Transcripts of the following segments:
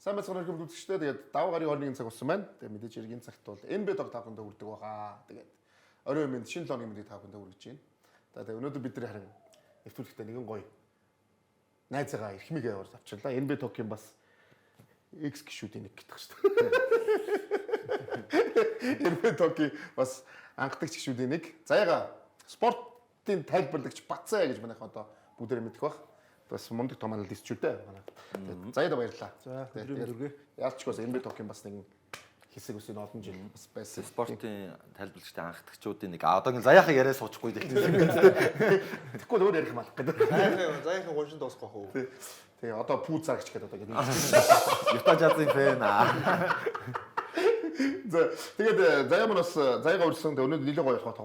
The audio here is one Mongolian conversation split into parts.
сайн байцгаана өргөмж үзэгчдээ тэгээд даваа гарын 21 цаг болсон байна. Тэгээд мэдээж иргэн цагт бол NB Dog тавхандаа хүрдэг байгаа. Тэгээд орой минь шинэ лооны мэдрийг тавхандаа хүргэж байна. Тэгээд өнөөдөр бид нар харин нэвтрүүлэгтээ нэгэн гоё найзаагаа эрхмигээ явуулж авчлаа. NB Dog-ийн бас X гişүүдийн нэг гитх шүү дээ. NB Dog-ийн бас анхдагч гişүүдийн нэг. Заяага спортын тайлбарлагч Бацаа гэж манайх одоо бүгдээр мэдэх бах. Бас мундаг том аналистчүүд дээ манай. Заяада баярлалаа. За өдрөө яалчгүй бас NB Dog-ийн бас нэгэн хэсэг үсийн олон жил бас байсан. Спортын тайлбарлагчтай анхдагчдын нэг одоогийн заяахан яриа суучихгүй дээ. Тэгэхгүй өөр ярих малах гэдэг. Заяахан гоншин дуусгах уу? Тэгээ одоо пүү цаагч гэдэг одоо гэдэг. Юта жазын фэн аа. Тэгээд заяагаа урьдсан өнөөдөр нэлээд гоё болох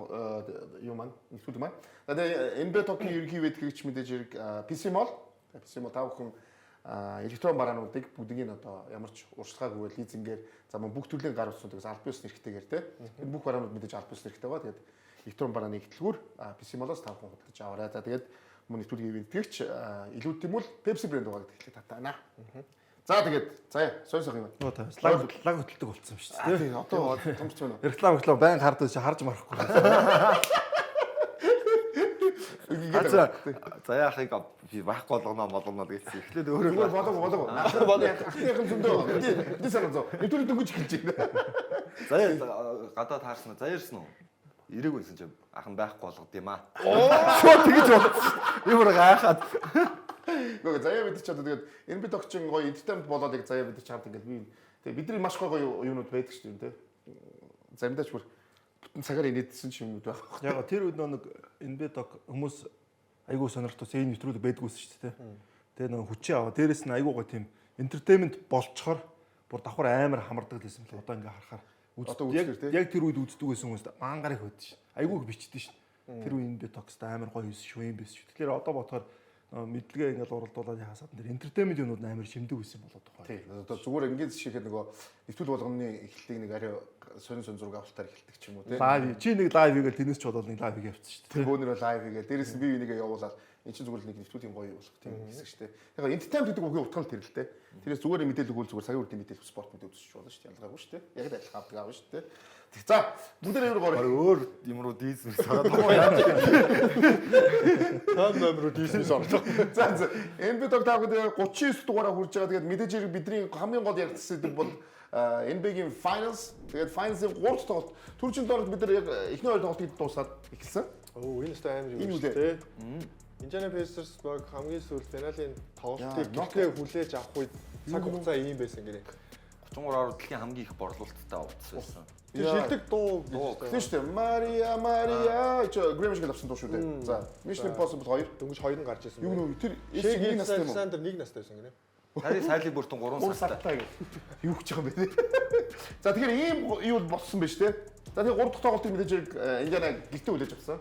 юм маань нэвтрүүлэг маань. Тэгээд NB Dog-ийн ерөнхий вэдгэгч мэдээж хэрэг PC Mall тав хүн электрон бараануудыг бүгдийг нь одоо ямар ч уршлагаагүй лизингээр за бүх төрлийн гар утсууд гэсэн аль биес нэрхтэйгээр те энэ бүх бараанууд мэдээж аль биес нэрхтэй байгаа. Тэгээд электрон барааны ихтлгүүр PC Mall-оос тав хүн худалдаж аваарай. За тэгээд мөн нэвтрүүлгийн вэдгэгч илүү тэмүүл Pepsi брэнд байгаа гэдэг хэлээ татаана. За тэгээд заяа сойсох юм байна. Лаг хөтэлдэг болцсон шүү дээ. Тийм одоо томч байна. Реклам байн хардаг чи харж марахгүй. Заяахыг би байхгүй болгоно гэсэн. Эхлээд өөрөө болоо. Ахныхын зөндөө. Энд санаа зөө. Нэвтрүүлэг дөнгөж эхэлж байна. заяа гадаа таарсан уу? Заяарсан уу? Ирээг байсан чи ахын байхгүй болгод юм аа. Шууд тэгэж бол. Ямар гайхаад. Гэхдээ заяа бид ч одоо тэгээд NB Dog-чин гоё entertainment болоод яг заяа бид ч хаад ингээд би тэгээд бидний маш гоё юмнууд байдаг шүү дээ. Заримдаа ч бүр бүтэн цагаар инээдсэн ч юмуд байх. Яг тэр үед нэг NB Dog хүмүүс айгүй сонирхтус энэ нэвтрүүлэг байдгүйсэн шүү дээ. Тэгээ нэг хүчээ аваа. Дээрээс нь айгүй гоё тийм entertainment болцохоор бүр давхар амар хамардаг гэсэн мэл одоо ингээ харахаар. Яг тэр үед үздэг байсан хүмүүс мангар их байдаг шүү. Айгүй их бичдэг шүү. Тэр үед NB Dog-ст амар гоё байсан шүү юм байсан шүү. Тэгэхээр одоо бодохоор мэдлэгээ ингээл уралдуулаад яхасаад тэр entertainment юмуд амар шимдэг байсан болоод байгаа. Тийм. Одоо зүгээр ингээд жишээхэд нөгөө нэвтрүүлэг болгоны эхлэлийг нэг арай сонин зураг авалтаар эхэлдэг ч юм уу тийм. Лайв чи нэг лайв хийгээл тэрнээс ч бодвол нэг лайв хийгээ явчихсан шүү дээ. Тэр бөөнөр лайв хийгээл дээрээс нь бие бинийгээ явуулаад эн чинь зүгээр нэг нэвтрүүлгийн гоё болох тийм хэсэг шүү дээ. Тэгэхээр entertainment гэдэг үгийн утга нь тэр л дээ. Тэрээс зүгээр мэдээлэл өгвөл зүгээр цагийн үрдийн мэдээлэл спорт мэдээлэл үзчих болно шүү дээ. Ялгаагүй шүү дээ. Яг л адилхан авдаг аав шүү дээ. За бүгдээ өөр юм руу дийсэн санаад байна. Тав номер дийсэн санаад. За NB Dog таагууд 39 дугаараа хүрж байгаа. Тэгээд мэдээж хэрэг бидний хамгийн гол яригдсан зүйл бол NBA-гийн finals. Тэгээд finals-ийн 3 тоглолт түрүүчийн дорд бид нар яг эхний 2 тоглолтыг дуусгаад эхэлсэн. Оо энэ өстой амар юм шүү дээ. Indiana Pacers баг хамгийн сүүл финалийн тоглолтыг нокныг хүлээж авах үед цаг хугацаа ийм байсан гэрээ. 33 орны дэлхийн хамгийн их борлуулалттай увдсан байсан. Тэр шилдэг дуу тийм шүү дээ. Мария Грэм шиг авсан дуу шүү дээ. За Mission Impossible 2 дөнгөж 2 нь гарч ирсэн. Юу нөө тэр нэг настай юм. Александр 1 настай байсан гинэ. Харин Сайли бүртэн 3 сартай. Юу гэж байгаа юм бэ? За тэгэхээр ийм юу болсон байж тээ. За тэгээ 3 дахь тоглолтыг мэдээж Индиана гэртээ хүлээж авсан.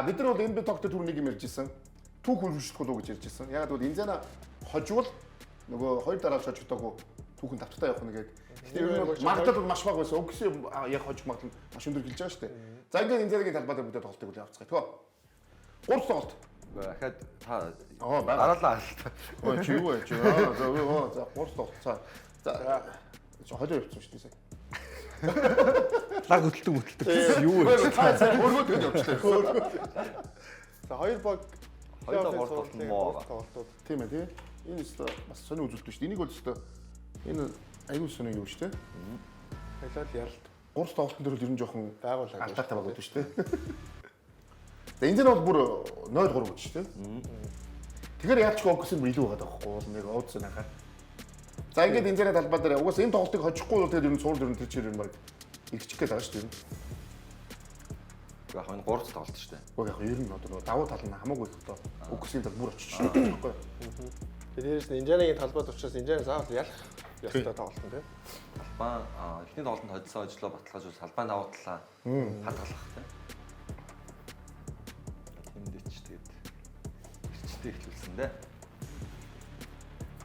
Бид нар бол NB Dog-тэй түр нэг юм ярьж ирсэн. Түүх хөрвүүлжих болов гэж ярьж ирсэн. Яг бол Индиана хожвол нөгөө хоёр дараа шожигдоогүй түүхэн давталтаа явах нэгээд. Тэгэхээр магадлал маш бага байсан. Уг гэсэн яг хожих магадлал маш өндөр гэлж байгаа шүү дээ. За ингээд Индианагийн талбай дээр бүгд тоглолтыг хүлээж авцгаая. Тэгвэл 3 тоглолт. Дахиад та дараалаа. Ой чи юу вэ? За 3 тоглолт. За хоолой явуулсан шүү дээ. Лаг хөтэлдэг юу вэ? Та өргөд гэж явчихлаа. За хоёр баг тоглолт моо. Тийм ээ тий. Энэ өстө бас сони үзүүлдэг шүү дээ. Энийг бол өстө энэ аюул сони юу шүү дээ. Хайлал яралт. 3 тоглолтын дээр ер нь жоохон байгууллага алдаатай байгаа шүү дээ. Тэгээ энэ нь бол бүр 0-3 гэж шүү дээ. Тэгэхээр яаж ч фокус нь илүү байгаа даахгүй нэг уудсан хахаа. За ингээд энэ талбай дээр угаас энэ тоглолтыг хожихгүй бол тэгээд ер нь цуур ер нь тэр чир юм баг ирчих гээд байгаа шүү дээ. Яг энэ 3 тоглолт шүү дээ. Уу яг ер нь одоо давуу тал нь хамаагүй их одоо фокусын тал бүр очиж шүү дээ байхгүй. Тэрээс нь Индианагийн талбайд учраас Индиана заавал ялах ёстой тоглолт нь тийм. Албан эхний тоглолтод хоцсон ажлаа баталгаажуул албан давуу талаа хадгалах тийм. Тэмдээч тэгээд эрчтэй эхлүүлсэн дээ.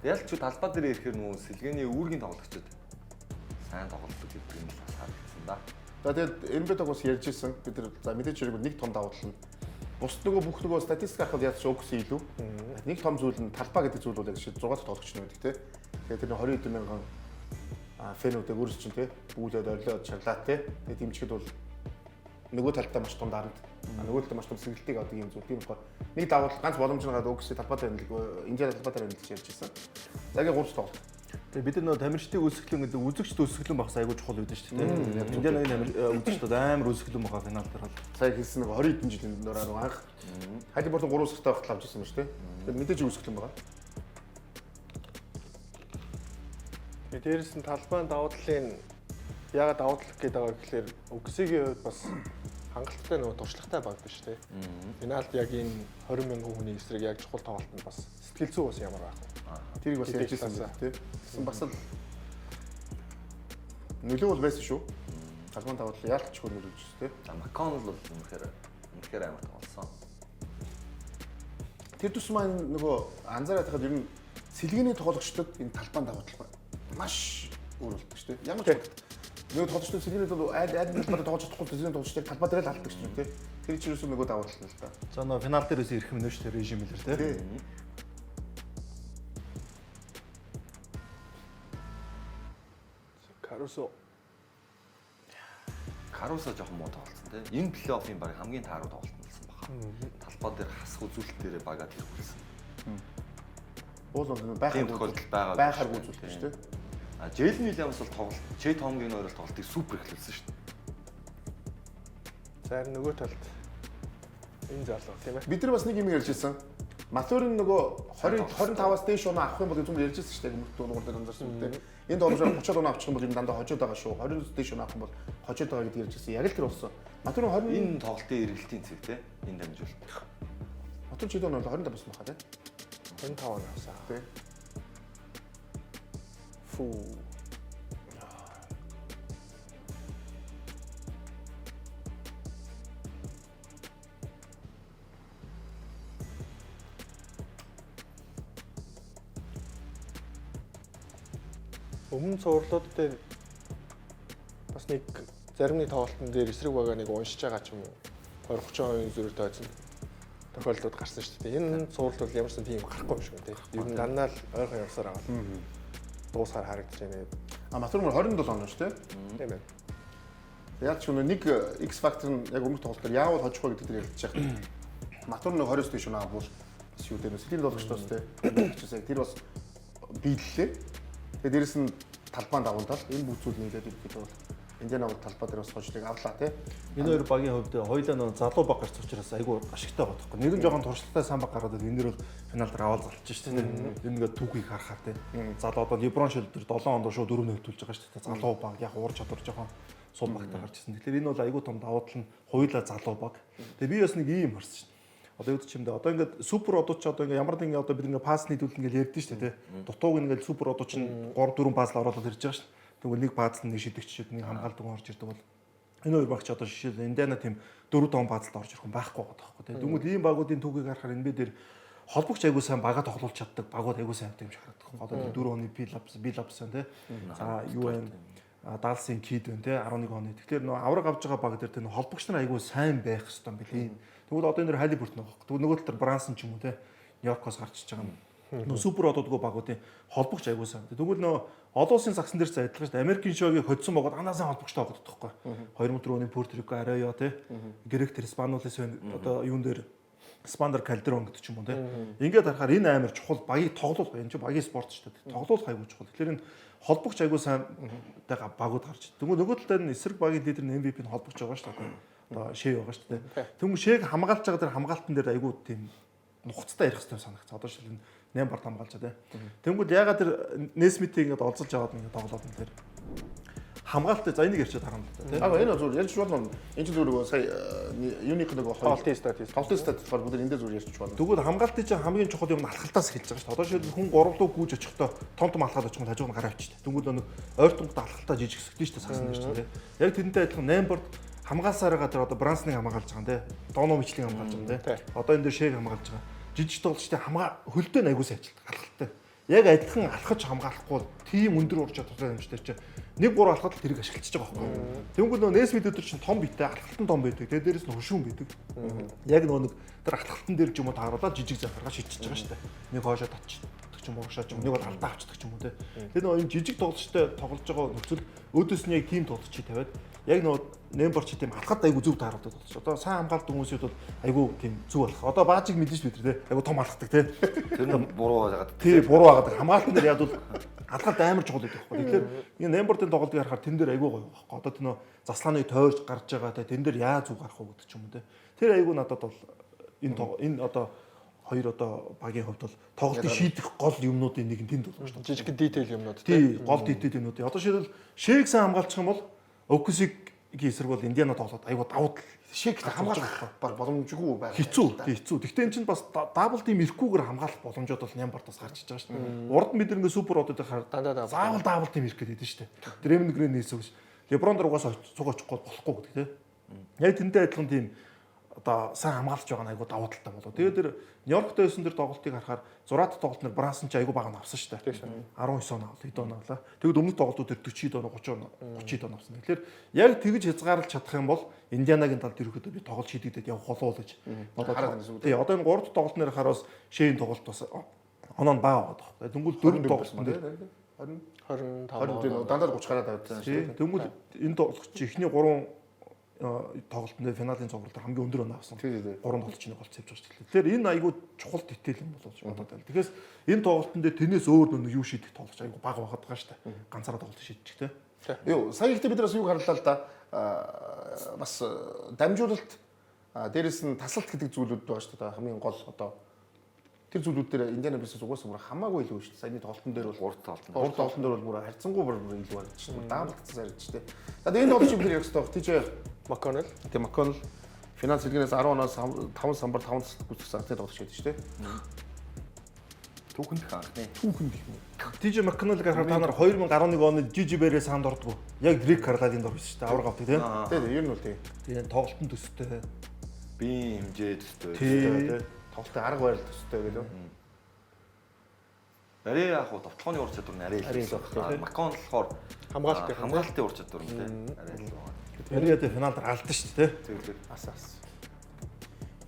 Ялч ч талбай дээр ирэхээр нүү сэлгээний үүргийн тоглогчид сайн тоглолдог гэдэг юм л харагдсан да. За тэгээд NB Dog бас ярьж ирсэн бид нар за мэдээж хэрэг нэг том давуу тал нь бус нөгөө бүх нөгөө статистик харахад яаж ч өгсөн илүү. Нэг том зүйл нь талбай гэдэг зүйл бол яг шиг 6 дахь тоглогч нь байдаг тий. Тэгээд тэр 20 хэдэн мянган фэнүүдээ өөрс чинь тий бүгдээд орлоод шарлаад тий. Тэгээд дэмжихэд бол нөгөө талдаа маш том дарамт. Нөгөө талдаа маш том сэргэлтийг авдаг юм зүйл. Тийм болохоор нэг давуу ганц боломжтой өгсөн талбай дээр Индиан талбай дээр хэлж ярьжсэн. За ингээд 3 тоглолт. Тэгээ бид нар тамирчдын үүсгэлэн гэдэг үзэгчд үүсгэлэн багс айгүй чухал байдаг шүү дээ. Индианагийн үзэгчд амар үүсгэлэн байгаа финал дээр бол. Сая хэлсэн нэг 20 хэдэн жилийн дараа анх Халибортон 3 сартай багт авч ирсэн ба шүү дээ. Тэгэхээр мэдээж үүсгэлэн байгаа. Тэгээ дээрээс нь талбайн давуу талын ягаад давуу тал гэдэг байгаа гэхээр өгсөгийн хувьд бас хангалттай нөгөө туршлагатай баг биш тий. Финалд яг энэ 20 мянган хүний эсрэг яг чухал тоглолтод бас сэтгэл зүй бас ямар байх вэ? Тэрийг бас ярьжсэн байна тий. Тэгсэн бас л нөлөө бол байсан шүү. Талбайн давуу тал яалтч хөр нөлөөлж тий. Макконл бол үнэхээр амар тоглосон. Тэр тус маань нөгөө анзаараад байхад ер нь сэлгээний тоглогчдод энэ талбайн давуу тал маш өөр болдог шүү дээ. Ямар ч нөгөө тоглогчдод сэлгээний бол аль талбайд тоглож чадахгүй сэлгээний тоглогчдыг талбай дээр л алддаг шүү дээ. Тэр чинь юусэн нөгөө давуу тал нь л та. За нөгөө финал дээрээс ирэх юм нэ шүү дээ режим мэлэр тий. Карусо жоохон муу тоглолцсон тий. Энэ плей-оффын баг хамгийн тааруу тоглолт болсон байна. Талбай дээр хасах үзүүлэлт дээр багаад хэрэгүүлсэн. Уул бол байхаар байхаар үзүүлдэг шүү дээ. Джейлен Уильямс бол тоглолт, Чей Томгийн ойрол тоглолтыг супер эхлүүлсэн шүү дээ. За нөгөө талд энэ залуу тийм ээ. Бид нар бас нэг юм ярьжсэн. Матурын нөгөө 25-аас дээш унаа авах юм бол зөвхөн ярьжсэн шүү дээ. Хүмүүст дугаар дээр анзаарсан үү дээ. Энд тоглож 30 унаа авчих юм бол энэ дандаа хожоод байгаа шүү. 20-аас дээш унаа авах юм бол хожоод байгаа гэдгийг ярьжсэн. Яг л тэр болсон. Матурын 20 энэ тоглолтын эргэлтийн цэг тий. Энэ дамжуулалт. Матур чид он бол 25 болсон баха тий. 25 он авсан. Тий. Фүү. Өмнө цувралууд дээр бас нэг зарим нэг тоглолтын дээр эсрэг байгаа нэг уншиж байгаа ч юм уу 20-30% зүрх тооцсон тохиолдлууд гарсан шүү дээ. Энэ цуврал бол ямар ч тийм гарахгүй юм шиг байна тийм. Ер нь дандаа л ойрхон явсаар байгаа. Дуусаар харагдаж байна. Матур мөр 27 он шүү дээ. Тийм ээ. Яг ч нэг X factor нь яг өмнөх тоглолт дээр яавал хожих вэ гэдэг дээр ялцчих яах. Матур нэг 20-с дээш унаа буул шүү дээ. Сэлгийн тоглогчдоос тий. Тэр бас биеллээ. Тэгээд дээрэс нь талбайн давуу тал энэ бүх зүйл нийлээд ирэхэд бол Индиана бол талбай дээр бас хождыг авлаа тий. Энэ хоёр багийн хувьд хоёулаа нэг залуу баг гарч учраас айгүй ашигтай байгаа байхгүй. Нэг нь жоохон туршлагатай сайн баг гараад энэ нэр бол финал дээр аваад залж шүү дээ. Энэ ингээд түүхийг харахаар тий. Залуу одоо Леброн шил дээр 7 онд шууд 4 нөлтүүлж байгаа шүү дээ. Залуу баг яг уур чадвар жоохон сул багтаа гарч ирсэн. Тэгэхээр энэ бол айгүй том давуу тал нь хоёулаа залуу баг. Тэгээ би бас нэг ийм харсан шүү дээ. Одоо юу ч юм дэ одоо ингээд супер одууд ч одоо ингээд ямар нэгэн одоо бид ингээд пасс нийлүүл ингээд ярьдэн шүү дээ тий. Дутууг ингээд супер одууд чинь 3 4 пасс оруулаад ирж байгаа шүү дээ. Тэгвэл нэг баазл нэг шидэгчүүд нэг хамгаалдаг орж ирдэг бол энэ хоёр багч одоо жишээл Индиана тийм 4-5 баазлд орж ирэх юм байхгүй байгаа байхгүй тий. Тэгвэл ийм багуудын түүхийг харахаар энэ дээр холбогч айгуу сайн бага тоглуулж чаддаг багууд айгуу сайн авдаг юм шиг харагдах. Одоо 4 оны Билапс тий. За юу вэ? Далсын Кид вэ тий 11 оны. Тэгэхээр нөө авраг авж байгаа баг дээр тий холбогч нар айгуу сайн байх хэрэгтэй юм билий. Тэгвэл одоо энэ дэр Халиборт нөгөө. Тэгвэл нөгөө талаар Брансон ч юм уу тий Нью-Йоркоос гарч иж байгаа юм. Нөө супер одоодгүй багуудын холбогч айгуу сайн. Тэгвэл нөө олон улсын загсан дээр ч адилхан шүү дээ. Америкийн шоугийг hodсон байгаа анаасан холбогчтой байгаа байхгүй. 2004 оны Пуэрто-Рико Арайо тий Грек Терспанулес одоо юун дээр Спандер Калдерон гэдэг ч юм уу тий. Ингээд харахаар энэ амар чухал багийг тоглуулах энэ ч багийн спорт шүү дээ. Тоглуулах айгуу чухал. Тэгэхээр энэ холбогч айгуу сайн багууд гарч. Тэгвэл нөгөө талаар нь эсрэг багийн лидер нь MVP-ний холбогч байгаа шүү дээ. Одоо шээ байгаа шүү дээ. Тэгвэл шээг хамгаалж байгаа тэр хамгаалтан дээр айгуу тийм нухацтай ярих хэрэгтэй санагц. Одоо шил 8 барт хамгаалж байгаа тийм. Тэнгүүд ягаад тэр Несмитийг ингээд олзолж аваад ингээд тоглоод энэ тэр хамгаалалттай за энийг ярьчаад харна л да тийм. Энэ зөв ярьж болно. Энэ ч зөв сая юуник нэг Тоглолтын статистик. тоглолтын статистик бол бүгд энэ дээр зөв ярьж болно. Тэгвэл хамгаалтын чинь хамгийн чухал юм нь алхалтаас эхэлж байгаа шүү дээ. Одоо шил хүн 3 луу гүйж очихдоо том алхаад очих юм хажууд нь гараа авчихдээ. Тэнгүүд нэг ойр тунгад алхалтаа жижигсэгдэн шүү дээ сагсан дээр чинь тийм. Яг тэрнтэй адилхан 8 барт хамгаалсаар байгаа тэр одоо Брансныг хамгаалж байгаа юм тийм. Доно Мичлийг хамгаалж байгаа юм тийм. Одоо энэ дээр Шээг хамгаалж байгаа. Жижиг тоглолчтой хөлдөө айгуу сайн ажилтдаг алхалтай. Яг адилхан алхаж хамгаалахгүй тийм өндөр ур чадвартай юм шиг тэр чинь 1-3 алхахад тэрийг ашиглаж байгаа байхгүй. Тэнгүүд нөгөө Nesmith өдөр чинь том биетэй алхалтан том байдаг. Тэгээ дээрэс нь хушуун байдаг. Яг нөгөө нэг тэр алхалтан дээр ч юм уу тааруулаад жижиг захаргаа шидчихэж байгаа шүү дээ. Нэг хоошоо татчихдаг ч юм уу уушаа ч юм нэг бол алдаа авчдаг ч юм уу те. Тэр нөгөө энэ жижиг тоглолчтой тоглож байгаа нөхцөл өөдөөс нь яг тийм тоглолчийг тавиад яг нөгөө Немборч тийм алхад айгу зөв тааруулдаг болж. Одоо сайн хамгаалт хүмүүсүүд бол айгу тийм зөв болох. Одоо баажиг мэдэн ш бид нар те. Айгу том алхдаг те. Тэр нь буруу байгаад. Тий буруу байгаад. Хамгаалтан дээр яд бол алхад амар чухал байдаг байхгүй. Тэгэхээр энэ Нембортын тоглолтыг харахаар тэн дээр айгу гоё байхгүй. Одоо тэр нөө заслааны тойрж гарч байгаа те. Тэн дээр яаж зүг гарах уу гэдэг ч юм уу те. Тэр айгу надад бол энэ одоо хоёр одоо багийн хувьд бол тоглолтыг шийдэх гол юмнуудын нэг нь тэнд болж байна. Жижиг дитейл юмнууд тий гол дитейл юмнууд. Одоо шийдэл Шэйг сайн хамгаалчих юм бол Окусиг эсрэг бол Индиана тоглоод айгуу давуу Шэйг хамгаалах боломжгүй байх. хэцүү. Гэхдээ эн чинь бас дабл тим ирэхгүйгээр хамгаалах боломжууд бол Нямбартаас гарч иж байгаа шүү дээ. Урд бид ингээ супер одод хараад заавал дабл тим ирэх гэдэг шүү дээ. Дрэмэн грэн нээсвэж Леброн дургаас цуг очихгүй болохгүй гэдэг тийм. Яг тэнтэй адилхан тийм одоо сайн хамгаалж байгаа нь айгуу давуу талтай болоо. Тэгээд тэр Нью-Йорктой байсан тэр тоглолтыг харахаар 6 дахь тоглолтноор Брансон ч айгуу бага авсан шүү дээ. 19 он авлаа, хэд он авлаа. Тэгэд өмнөх тоглолтууд тэр 40 он, 30 он авсан. Тэгэхээр яг тэгж хязгаарлаж чадах юм бол Индианагийн талд ерөөхдөө би тоглолт шийдэгдээд явах болов уу гэж бодоод байна. Тий, одоо энэ 3 дахь тоглолтноор хараас Шэйн тоглолт бас оноо баа байгаа байхгүй. Тэнгүүл 4 тоглолтон дээр 25 дандаа 30 гараад авсан шүү дээ. Тэнгүүл энэ тоглолт чи эхний 3 тоглолтын финалийн цогцолд хамгийн өндөр оноо авсан. 3 тоглолчны голц явж байгаа шүү дээ. Тэгэхээр энэ айгүй чухал дитэйл юм болов уу бодоод байна. Тэгэхээр энэ тоглолтын дээр тэрнээс өөр нэг юу шийдэх тоглож айгүй бага байгаад байгаа шүү дээ. Ганцаараа тоглолт шийдчих те. Юу, сая ихтэй бид нараас юу харлаа л да. Бас дамжуулалт дээрэс нь тасалт гэдэг зүйлүүд байгаа шүү дээ. Хамгийн гол одоо тэр зүйлүүд дээр Индиана Пейсерс угаасаа бүр хамаагүй илүү шүү дээ. Саяны тоглолтын дээр бол 3 тоглолтын дээр бол бүр харьцангуй бүр илүү байна шүү дээ. Даамтсан сарж шүү дээ. Тэгээд энэ тоглолт бид яг хэвээр тийч Макконнелл. Тэгээ Макконнелл финанс хэлгээс 10 оноос 5 самбар 5 цэцлэг гүйцэтгэсэн анхны тоглолт шийдэж шүү дээ. Түүхэнд хаахны. Түүхэнд их юм. TJ Макконнелл гэхээр та нар 2011 оны Жижи Бэрээ санд ордгоо. Яг Дрик Карлалын дор биш шүү дээ. Авраг авдаг тийм. Тэгээ ер нь бол тийм. Тэгээ тоглолтын төстэй. Би хэмжээ төстэй. Тий. Тоглолтын арга барил төстэй гэдэг. Арай яг хуу товтлооны ур чадвар нь арай л байна. Макконнелл болохоор хамгаалтын ур чадвар нь тийм арай л байна. Яриад финалд алдсан шүү дээ. Тэг. Асаас.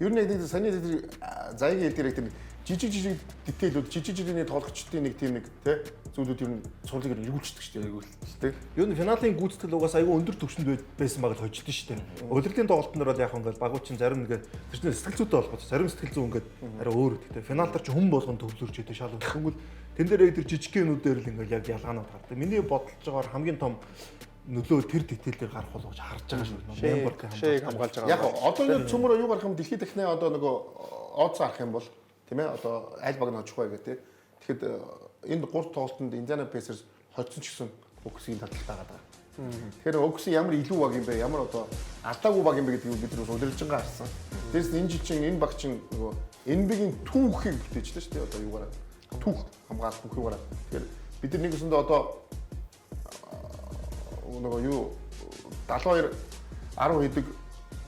Ер нь яг саний тэр заягийн хэл дээр жижиг дитейлүүд жижигний тоглогчдын нэг тийм нэг тий зүйлүүд ер нь сурлыг эргүүлчихдэг шүү дээ. Эргүүлчихдэг. Ер нь финалийн гүйцэтгэл угаас айгүй өндөр түвшинд байсан баг л хождсон шүү дээ. Өдөртийн тоглолтноор бол яг ингээд багуучин зарим нэгэ тэр чинь сэтгэл зүйтэй холбоотой. Зарим сэтгэл зүй ингээд арай өөр үгтэй. Финалдар ч хүн болгон төвлөрч идэв шал өгөхөнгөл тэн дээр яг тэр жижигхэнүүдээр л ингээд яг ялгаанууд гардаг. Миний бодолж байгаагаар хамгийн том нөлөө тэр дитейл дээр гарах болов гэж харж байгаа шүү дээ. Мембертэй хамгаалж байгаа. Яг одоо ингээд цөмөрөө юу гарах юм дэлхийд дахны одоо нөгөө одс арах юм бол тийм ээ одоо аль баг нь очих вэ гэдэг. Тэгэхэд энэ 3 тоглолтод Индиана Пейсерс хоцсон ч гэсэн Оксигийн талтай байгаа даа. Тэгэхээр Окси ямар илүү баг юм бэ? Ямар одоо алдаагүй баг юм бэ гэдгийг бид нар удирдлагынгаа харсан. Дээрс нь энэ жил чинь энэ баг чинь нөгөө NBA-гийн түүхийг бүтээжлээ шүү дээ. Одоо юугаараа түүх хамгаалалт бүх юугаараа. Тэгэхээр бид нар нэг өсөндөө одоо нөгөө юу 72 10 хийдэг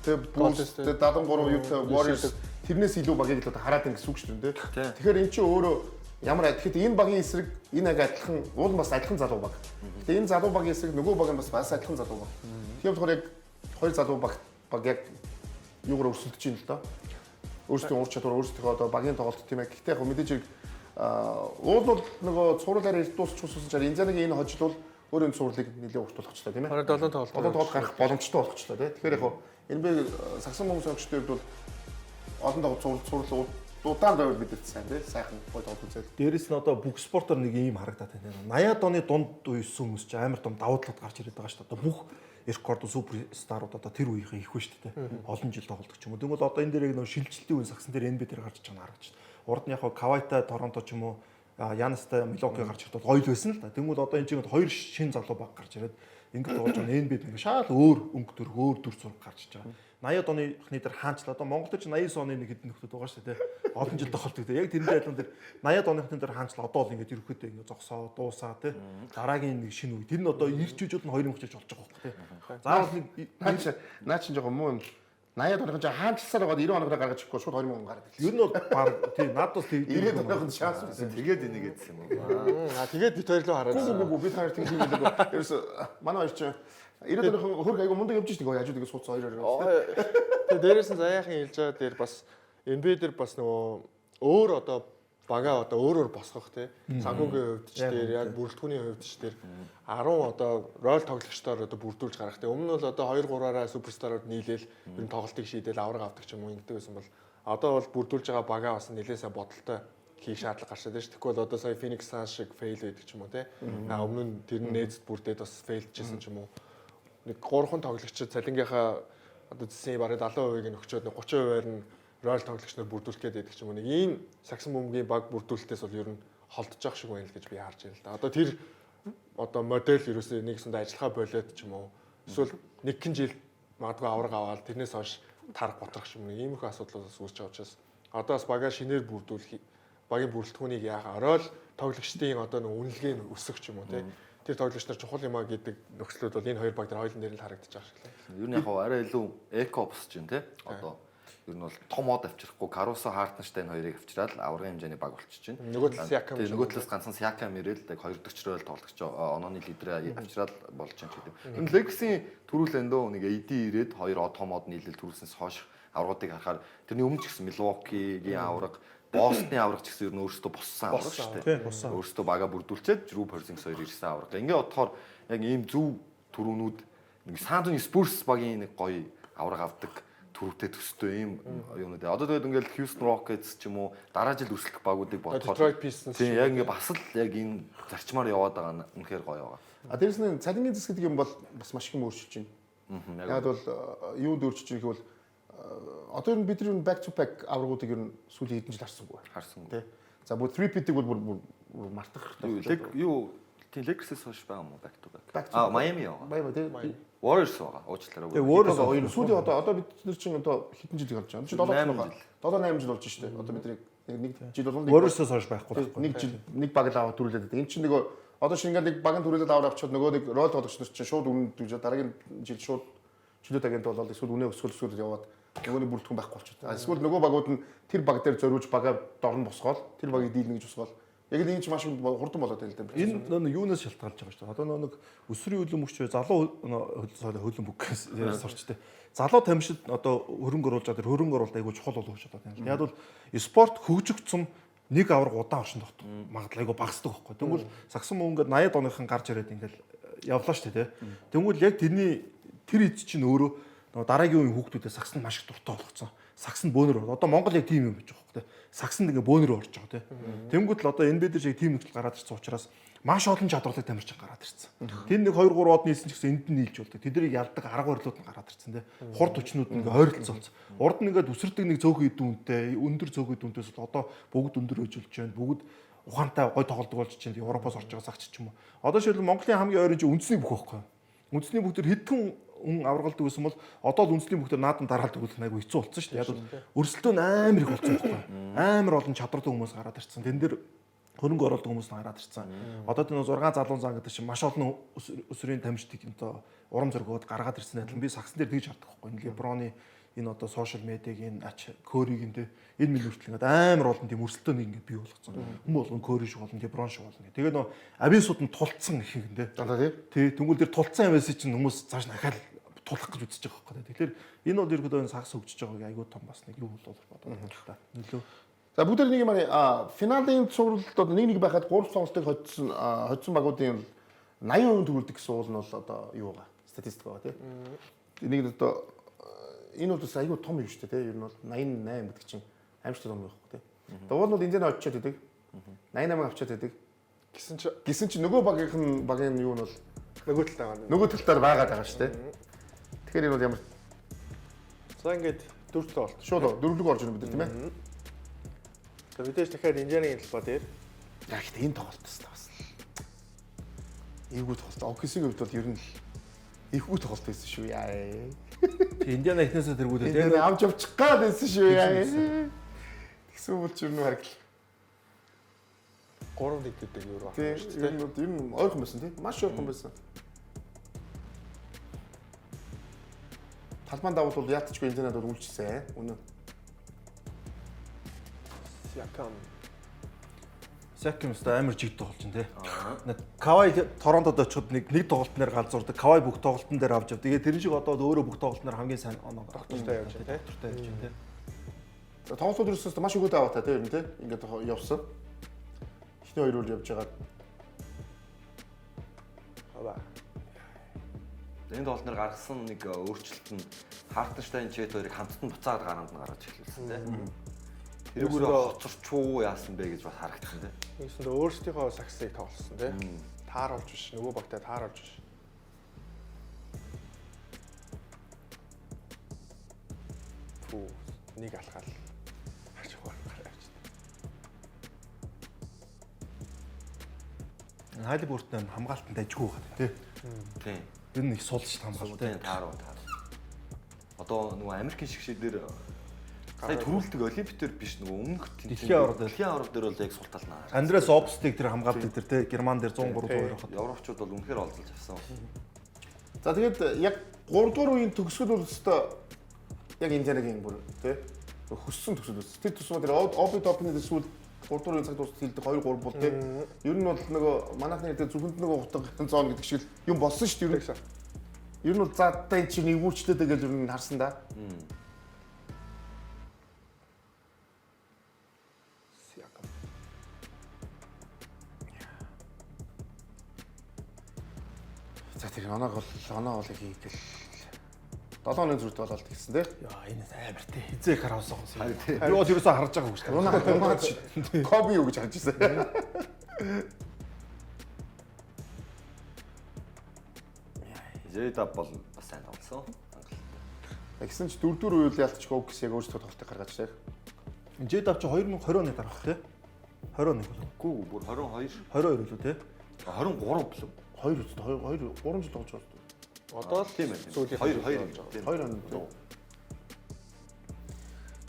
тэг Bulls тэг 73 юутай Warriors тэрнээс илүү багийг л одоо хараад байна гэсэн үг шүү дээ. Тэгэхээр эн чинь өөрөө ямар тэгэхэд энэ багийн эсрэг энэ аг адилхан уул бас адилхан залуу баг. Тэгээ энэ залуу багийн эсрэг нөгөө баг нь бас адилхан залуу баг. Тийм болохоор яг хоёр залуу баг яг юугаар өрсөлдөж байна л доо. Өөрсдийн ур чадвар өөрсдийнхөө одоо багийн тоглолт тийм ээ. Гэхдээ яг мэдээж хэрэг уул бол нөгөө цууруулаараа дуусч уссан чаар Индианагийн энэ хожил бол өөрийн цуурлыг нэлээд уртуулчихлаа тийм ээ. 7 тоглолт гарах боломжтой болгочлаа тийм. Тэгэхээр яг энэ сагсан бомб сонгочтой бол олон цуурлал удаан байвал бидэд сайн тийм сайхан гой тоглолт үзэл. Дээрээс нь одоо бүх спортоор нэг юм харагдаад байна. 80-аад оны дунд үеийн хүмүүс чинь амар том давуу талууд гарч ирээд байгаа шүү дээ. Одоо бүх рекорд суперстарууд одоо тэр үеийнхэн их вэ шүү дээ. Олон жил тоглолдог ч юм уу. Тэгвэл одоо энэ дээр яг нөө шилжилтийн үеийн сагсан дээр NBA дээр гарч иж байгаа нь харагдаж байна. Урд нь яг Кавайтай Торонто ч юм уу Янастай Милоки гарч ирээд гоё л байсан л да. Тэгвэл одоо энэ чинь хоёр шин залуу баг гарч ирээд ингээд тоглож байгаа NBA ингээд шал өөр өнгө төр өөр дүр зураг гарч иж байгаа. 80-аад оныхны дээр хаанчлаа. Одоо Монголд ч 89 оны нэг хэдэн нөхдөд байгаа шүү дээ. Олон жил тоглолт гэдэг. Яг тэрний адилхан дээр 80-аад оныхны дээр хаанчлаа. Одоо л ингээд ерөөхдөө ингээд зогсоо, дуусаа тий. Дараагийн нэг шинэ үе. Тэр нь одоо ирж ижил нь 2000 ч болж байгаа байхгүй тий. Заавал нэг наа чи жоохон муу юм. 80-аад оных нь хаанчилсаар байгаад 90 оноогоо гаргаж ирэхгүй шууд 2000 гараад ирсэн. Ер нь бол баг тий надад бас тийм 90-аад оных нь шанс байсан. Тэгээд энийг гэсэн юм уу? Тэгээд бид хоёр руу хараад. Гүү бид хоёр тийм юм байлаа. Ерөөс манай хоёр чинь 90-аад оных хөрг айгу мундаг явж штеп хажууд ингэ суудсан хоёроор. Тэгээд дээрээс нь заяахан хэлж байгаа дээр бас NBA дээр бас нөгөө өөр одоо бага одоо өөрөөр босгох тий. Санхүүгийн хувьд ч дээр яг бүрэлдэхүүний хувьд ч дээр 10 одоо рол тоглогчдоор одоо бүрдүүлж гарах тий. Өмнө нь бол одоо 2-3-аараа суперстарууд нийлээл ер нь тоглолтыг шийдээл авраг авдаг ч юм уу ингэдэг байсан бол одоо бол бүрдүүлж байгаа бага бас нэлээсээ бодолтой хийх шаардлага гарч ирсэн шүү. Тэгвэл одоо сая Phoenix Suns шиг фейл байдаг ч юм уу тий. Өмнө нь тэр нээзд бүрдээд бас фейлжсэн ч юм уу. Нэг 3 тоглогчид цалингийнхаа одоо зэсийн бараг 70%-ийг нь өгчөөд 30%-аар нь рол тоглогч нар бүрдүүлэх гээд байдаг ч юм уу. Нэг ийм сагсан бөмбөгийн баг бүрдүүлэлтээс бол ер нь холдож байгаа шиг байна л гэж би харж байна л да. Одоо тэр одоо модель ерөөсөө нэгсэнд ажиллахаа болоод ч юм уу. Эсвэл нэг хэн жил магадгүй авраг аваад тэрнээс хойш тарах ботрох ч юм уу. Иймэрхүү асуудлаас үүсч байгаа учраас одоо бас багаа шинээр бүрдүүлэх багийн бүрэлдэхүүнийг яахаа орой л тоглогчдын одоо нэг үнэлгээ нь өсөх ч юм уу тий. Тэр тоглогч нар чухал юм а гэдэг нөхцлүүд бол энэ хоёр баг дээр хоёулын дээр л харагдаж байгаа шиг л. Ер нь яг арай илүү эко босч байна тий. Одоо ер нь бол том од авчрахгүй Caruso Hartenstein хоёрыг авчраад аврагын хэмжээний баг болчихж байна. Нөгөө талаас Siakam. Нөгөө талаас ганцхан Siakam ирэл яг 2 дөрчрөөл тоглогч онооны лидерээ авчраад болж байгаа юм шиг. Энэ Lakers-ийн төрүүлэндөө нэг AD ирээд 2 том од нийлэл төрүүлснээс хойш аврагуудыг харахаар тэрний өмнө ч гэсэн Milwaukee-гийн авраг Бостны авраг ч гэсэн ер нь өөрсдөө боссан авраг шүү дээ. Өөрсдөө бага бүрдүүлчихэд Drew Porzingis хоёр ирсэн авраг. Ингээ бодохоор яг ийм зөв төрүүнүүд нэг San Antonio Spurs багийн нэг гоё авраг авдаг төрөвтэй төстэй ийм юмнууд. Одоо тэгээд ингээл Houston Rockets ч юм уу дараа жил өрсөлдөх багуудыг бодохоор Detroit Pistons тийм яг ингээ бас л яг энэ зарчмаар яваад байгаа нь үнэхээр гоё байгаа. А дээрэс нь цалингийн зэс гэдэг юм бол бас маш их өөрчилж байна. Яг бол юунд өөрчилж байгаа гэвэл одоо ер нь бид нар back to back аврагуудыг ер нь сүүлийн хэдэн жил харсангүй. Харсангүй. За бүр 3-peat-ийг бол бүр мартах хэрэгтэй. Юу тийм Lakers-ээс хойш байгаа юм уу back to back? Miami яваа. Miami тийм. Warriors байгаа. Уучлаарай. Тэгээ Warriors хоёр сүүлийн одоо бид нар чинь одоо хэдэн жилийг харж байгаа. Чи 7 жил болж штэ. Одоо бидний нэг жил бол Warriors-аас хойш байхгүй. Нэг жил нэг баг л аваад төрүүлээд байдаг. Энд чинь нөгөө одоо шинээр нэг баг нь төрүүлээд аваад авчихад нөгөө нэг рол тоглогч нар чинь шууд үнэ дүүжээ дараагийн жил шууд чөлөөт агент болоод эсвэл үнэ өсгөл яваад нөгөөний бүрэлдэхүүн байхгүй болчиход. Эсвэл нөгөө багууд нь тэр баг дээр зориулж багаа дорн босгоол тэр багийг дийлнэ гэж босгоол. Яг л энэ ч маш хурдан болоод байна л да. Энэ нэг юунаас шалтгаалж байгаа шүү дээ. Одоо нэг өсвөрийн хөлбөмбөгч залуу хөлбөмбөг гэсэн сурчтэй. Залуу тамшид одоо хөрөнгө оруулж байгаа тэр хөрөнгө оруулалт айгүй чухал болов гэж бодоод байна. Яг бол спорт хөгжигдсэн нэг авраг удаан оршин тогт магадлал айгүй багасдаг байхгүй. Тэгвэл сагсан мөнгө ингээд 80-аад оныхан гарч ирээд ингээл явлаа шүү дээ. Тэгвэл яг тэрний тэр эд чинь өөрөө дараагийн үеийн хүүхдүүдэд сагсан маш их дуртай болгоцсон. Сагсан бөөнөр. Одоо Монгол яг тийм юм гэж байгаа байхгүй. Сагсанд ингээ бөөнөр орж байгаа тийм. Тэнгүүт л одоо NBA дээр шиг тийм нөхцөл гараад ирсэн учраас маш олон чадварлаг тамирчин гараад ирсэн. Тэр нэг 2 3 од нийлсэн ч гэсэн энд нь нийлж болдог. Тэднийг ялдаг арга барилууд нь гараад ирсэн тийм. Хурд хүчнүүд ингээ ойролцоолсон. Урд нь ингээ үсэрдэг нэг цөөхөн идүүнтэй, өндөр цөөхөн идүүнтэйс бол одоо бүгд өндөр өжилж байна. Бүгд ухаантай гой тоглодог болж чинь Европоос орж байгаа сагч ч юм уу. Одоо шилбэл Монголын хамгийн ойрын чинь үндэсний бүх байхгүй. Үндэсний бүх төр хэдхэн хүн аврагалдаг гэсэн бол одоо л үндэсний бүх төр наадан дараалдаг бол айгу хэцүү болсон шүү дээ. Яг өрсөлдөөн амар их болсон байхгүй. Амар олон чадвартай хүмүүс гараад ирсэн. Тэн дээр хөрөнгө оруулдаг хүмүүс гараад ирсэн. Одоо тэр 6 залуун зан гэдэг чинь маш олон өсвөрийн тамирчдыг одоо урам зоригод гаргаад ирсэн адилхан би сагсан дээр тэгж хардаг байхгүй. Энэ LeBron-ы энэ одоо сошиал медиаг энэ ач Curry-г энэ энэ мэл хүртэл ингээд амар олон тийм өрсөлдөөнийг ингээд бий болгоцсон. Хүмүүс болгон Curry шиг болно, LeBron шиг болно. Тэгээ нөө авиасууд нь тулцсан их юм дээ. Тий, тэгвэл тэр тулцсан авиасыг чинь хүмүүс цааш дахиад тулах гэж үзэж байгаа байхгүй. Тэгэхээр энэ бол ерөөдөө энэ сагс хөгжиж байгааг айгүй том бас нэг юу бол бодож байна та. Нөлөө. За бүгд нэг юм финалийн цувралд одоо нэг байхад 3 сонголтыг хоцсон багуудын 80% төгөлдөг гэсэн уул нь бол одоо юу байгаа? Статистик байгаа тийм. Нэг одоо энэ бол айгүй том юм шүү дээ тийм. Ер нь бол 88 гэдэг чинь аимшигтай том юм байхгүй тийм. Дуул нь энэ очиод байдаг. 88 авчиад байдаг. Гисэн чи нөгөө багийн юу нь бол нөгөө талаар байгаад байгаа шүү дээ. Тэгэхээр энэ бол ямар. За ингээд дөрвөлөө болт. Шууд дөрвөлөг орж ирнэ бид тийм ээ. За мэдээж дахиад инженерийн талбай дээр яг ихтэй энэ тоглолт тест бас. Эвгүй тоглолт. OKC-ийн хувьд бол ер нь эвгүй тоглолт байсан шүү яа. Индиана ихнээсээ тэргүүлээ тийм. Энэ авч явчих гад байсан шүү яа. Тэгсэн бол ч ер нь харагдлаа. 3-1 гэдэг юу байна шүү дээ. Ер нь ойрхон байсан тийм. Маш ойрхон байсан. талбайн давуу бол яатчгүй Индианад бол үлчсэн. Үнэн. Сяким өстой амар жиг тоглож байна те. Кавай Торонтод очиход нэг тоглолтноор галзуурдаг. Кавай бүх тоглолтын дээр авч явдаг. Тэгээд тэр шиг одоо өөрөө бүх тоглолтноор хамгийн сайн оноо доктортай явж байна те. доктортай явж байна те. Тоглолтууд ерөөсөө маш өгөөд аваатай тийм юм те. Ингээд явсан. Эхний хоёр үл явж байгаа. Хаваа. Энэ тоглолтноор гаргасан нэг өөрчлөлт нь Хартенштайн Чет хоёрыг хамтдан буцаад гараанд нь гаргаж эхлүүлсэн тийм. Тэрүүгээр хоцорчуу яасан бэ гэж бас харагдсан тийм. Үүсэндээ өөрсдийнхөө саксыг тоглосон тийм. Тааруулж биш, нөгөө багтаа тааруулж биш. Фу, нэг алхаал. Харж гараа явж байна. Хайлбуртын хамгаалтанд ажгүй байгаа те. Тийм. Тэр нь их сулж хамгаалт те. Тааруу. Одоо нөгөө Америкийн шигшээр сая төрүүлдэг олимпиадэр биш нөгөө өмнөх Дэлхийн аварга дээр бол яг сул талнаа. Андреас Обстиг тэр хамгаалдаг тэр те. Герман дээр 103-2 байхад. Европчууд бол үнэхээр олзолж авсан. За тэгээд яг 3 дугаар үеийн төгсгөл бол өстой яг Индианагийн бүр тий хөссөн төгсгөл өс. Тэр тусмаа тэр Оби топны төсвөл 3 дугаар үеийн цаг дуусах хилдэг 2 3 бол тий. Ер нь бол нөгөө манайхны гэдэг зөвхөн нөгөө утга зоон гэдэг шиг юм болсон шүү дээ. Ер нь бол заадтай эн чинь эвгүүрчтэй гэж ер нь харсан да. За тэр оноо бол хийдэл 7 оны зүрт болоод гисэн тий. Яа энэ амар те. Хизээ хараасан юм. Харин тий. Би бол ерөөсөө харж байгаа юм шүү дээ. Унаад Коби юу гэж харж ирсэн. Зэдап бол бас сайн тоглосон. Тэгсэн чи 4 дугаар үеэл ялцчих Окс яг өөрсдөө тоглолтыг гаргаж таа. Жэдав чи 2020 оны дараах те. 21 болов. Гүү бүр 22 22 үлээ те. 23 болов. 2 3 жил тоглож байна. Одоо л Тийм ээ. сүүлийн 2 он.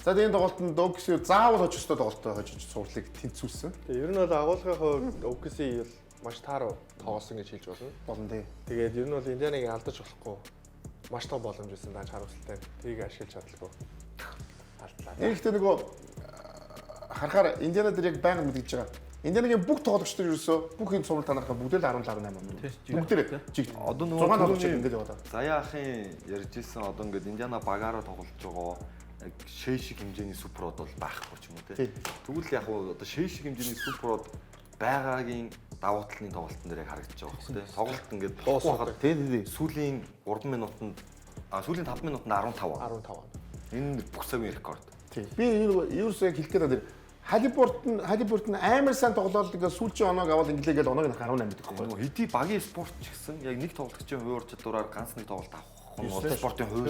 За энэ тоглолтод Окс заавал хожих ёстой тоглолтоо хожиж суурлыг тэнцүүлсэн. Тэгээ ер нь бол агуулгын хувьд OKC бол маш тааруу тоглосон гэж хэлж болно. Болно тий. Тэгээд ер нь бол Индианыг алдаж болохгүй маш том боломж байсан дааж харуултаа. Тэрийг ашиглаж чадлаггүй. Алдлаа. Тэгэхдээ нөгөө харахаар Индиана дээр яг байнга мэдгэж байгаа. Индианагийн бүх тоглогч нар ерөөсөө бүх юм сурвал танахаа бүгд л 17-8 он. Бүгдээ жиг Одоо 6 тоглогч ингэж яваад. Заяа ахын ярьж ирсэн одоо ингээд Индиана багаараа тоглож байгаа яг шээ шиг хэмжээний суперод бол байхгүй ч юм уу тий. Тэгвэл яг одоо шээ шиг хэмжээний суперод байгаагийн давуу талын тоглолтын дээр яг харагдаж байгаа байхгүй тий. Тоглолт ингээд дуусахад Тий. сүүлийн 3 минутанд сүүлийн 5 минутанд 15. Энэ бүх цагийн рекорд. Тий. Би энэ ерөөсөө яг хэлэх гээд байна. Халибурт нь амар сайн тоглоод ингээд сүүлчийн оноог аваад инглигээд оноог нь 18 гэдэг байхгүй. Нөгөө хэдий багийн спорт ч гэсэн яг нэг тоглогчийн хувийн чадвараар ганц нэг тоглолт авах нь бол спортын хувь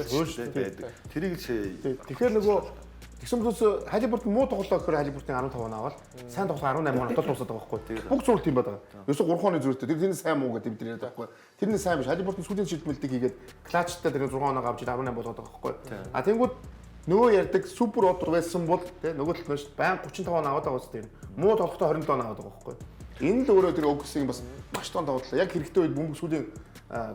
байдаг. Тэрийг л Тэгэхээр нөгөө тэгсэн мэт Халибурт муу тоглолоо гэхээр Халибуртын 15 он аваад сайн тоглох 18 он дотор дуусаад байгаа байхгүй. Бүх зураг тийм байдаг. Ерөөсө 3 хоны зүрхтэй. Тэр тэрний сайн муу гэдэг бид яриад байгаа байхгүй. Тэрний сайн биш. Халибуртын сүүлийн шилдмэлтийг хийгээд клачтай тэр 6 оноо авч 18 болоод байгаа байхгүй. А тэнгууд нөгөө ярддаг супер одор байсан бол тий нөгөө талд нь шүү баян 35 он аваад байгаа үстэй. Муу тоглохтой 27 он аваад байгаа байхгүй. Энэ л өөрөө тэр Оксийн бас маш том давуу тал. Яг хэрэгтэй үед бөмбөг сүүлийн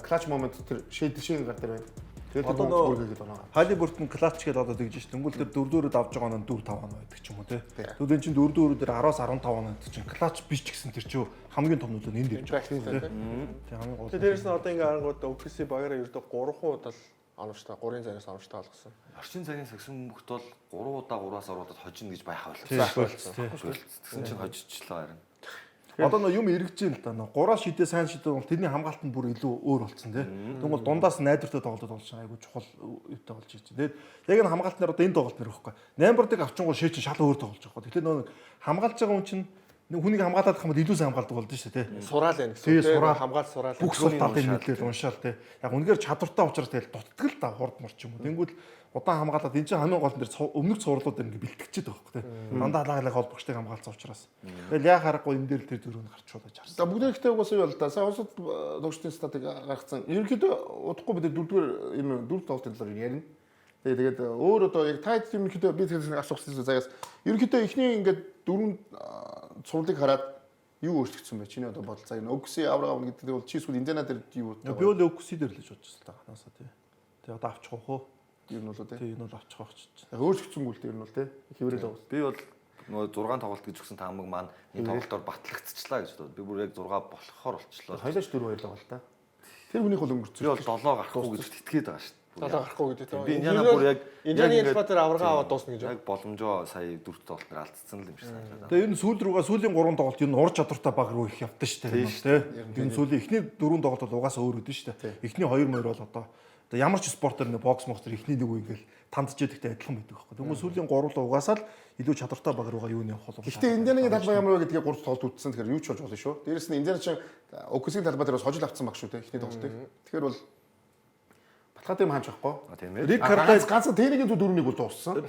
клач момент тэр шин гар дээр байна. Тэгээд Одоо нөгөө Халибуртын клач гээд одоо тэгж ш. Тэнгүүл тэр 4-4-д авж байгаа нь 4-5 он байдаг ч юм уу те. Тэгвэл энэ чинь 4-4 дээр 10-аас 15 он чинь клач биш ч гэсэн тэр чинь хамгийн том нөлөө нь энд ирж байгаа. Тэг хамгийн гол. Дээрээс нь одоо ингээ харангууд OKC багаараа ердөө 3 удаа оновчтой 3-ын зараас оновчтой болгосон. орчин цагийн сагсан мөхт бол 3 удаа 3-аас ороод хожино гэж баяхаа байлаа. Тэгсэн чинь хожижчлаа харин. Одоо нөө юм эргэжээ л да. 3-аас шидээ сайн шидээ бол тэрний хамгаалт нь бүр илүү өөр болцсон тий. Тэгвэл дундаас найдвартай тоглолт болж байгаа айгу чухал үетэй болж ирж байна. Тэгээд яг энэ хамгаалт нар одоо энэ тоглолт нэр байхгүй. 8 бордыг авчингуу шээ чинь шал өөр тоглож байгаа. Тэгэхээр нөө хамгаалж байгаа хүн чинь хүнийг хамгаалаад их юм бол илүү сайн хамгаалдаг болж шүү дээ тий. Сураал байна гэсэн. Тий, сураал хамгаал сураал. Бүх сул талын мэдлэл уншаал тий. Яг үнэхээр чадвартай учраас тэгэл дутдаг л да хурд морч юм уу. Тэнгүүд удаан хамгаалаад энэ чинь хамгийн гол нь дээр өмнөх цувралууд дээр ингээ бэлтгэж байгаа байхгүй тий. Дандаа алаг холбогчтой хамгаалсан учраас. Тэгэл яа харахгүй энэ дээр тэр дөрөв нь гарч шуудаж харсан. За бүгд ихтэй угаасаа юу л да. Сайн усад тогтчны статыг гаргацсан. Ерөнхийдөө удахгүй бид дөрөвдүгээр энэ дөрөв тоглолтын талаар ярина. Тэгээд өөр одоо яг тайд ерөнхийдөө би тэр асуусан заяас ерөнхийдөө эхний ингээд дөрөв цувралыг хараад юу өөрчлөгдсөн бэ? Чиний одоо бодол цаг нь Окси Авраам гэдэг бол чи эсвэл Индиана дээр юу? Би бол Окси дээр л гэж бодож байна. Ханаасаа тий. Тэгээ одоо авчих уу? ер нь бол тий. Тийм энэ бол очих واخч. Өөрчлөгдсөнгүү л дээ ер нь бол тий. Хэврэл байгаа. Би бол нөгөө 6 тоглолт гэж өгсөн таамаг маань энэ тоглолтоор батлагдчихлаа гэж бодод. Би бүр яг 6 болохоор болчихлоо. Хоёлооч 4 байлаа бол та. Тэр хүнийх бол өнгөрцөө. Би бол 7 гарахгүй гэж итгээд байгаа шүү дээ. 7 гарахгүй гэдэг тийм. Би энэ бүр яг Индианы Элбатер аварга аваад дуусна гэж. яг боломжоо сая 4 тоглолтоор алдсан л юм шиг санагдаад. Тэгээ энэ сүүлийн 3 тоглолт ер нь ур чадвартай баг руу их явдсан шүү дээ. Тийм. Энэ сүүлийн эхний 4 тоглолт бол угаасаа өөр өдөн шүү дээ. Эхний 2 мөр бол одоо ямар ч спортоор нэг бокс мостер эхний нэг үе ингээл тандж ядагтай адилхан байдаг байхгүй. Тэгмээ сүүлийн 3 л угаасаа л илүү чадвартай баг руугаа юу явах болов. Гэхдээ Индианыгийн талбай ямар вэ гэдгийг 3 тоглолт үтсэн. Тэгэхээр юу ч болж болно шүү. Дээрээс нь Индиан чинь Оксигийн талбай дээр бас хожил авцсан баг шүү те. Эхний тоглолтыг. Тэгэхээр бол батгаад юм хааж байхгүй. Тийм ээ. Рик Карлайд ганц тэрийн дөрөвнийг бол дууссан.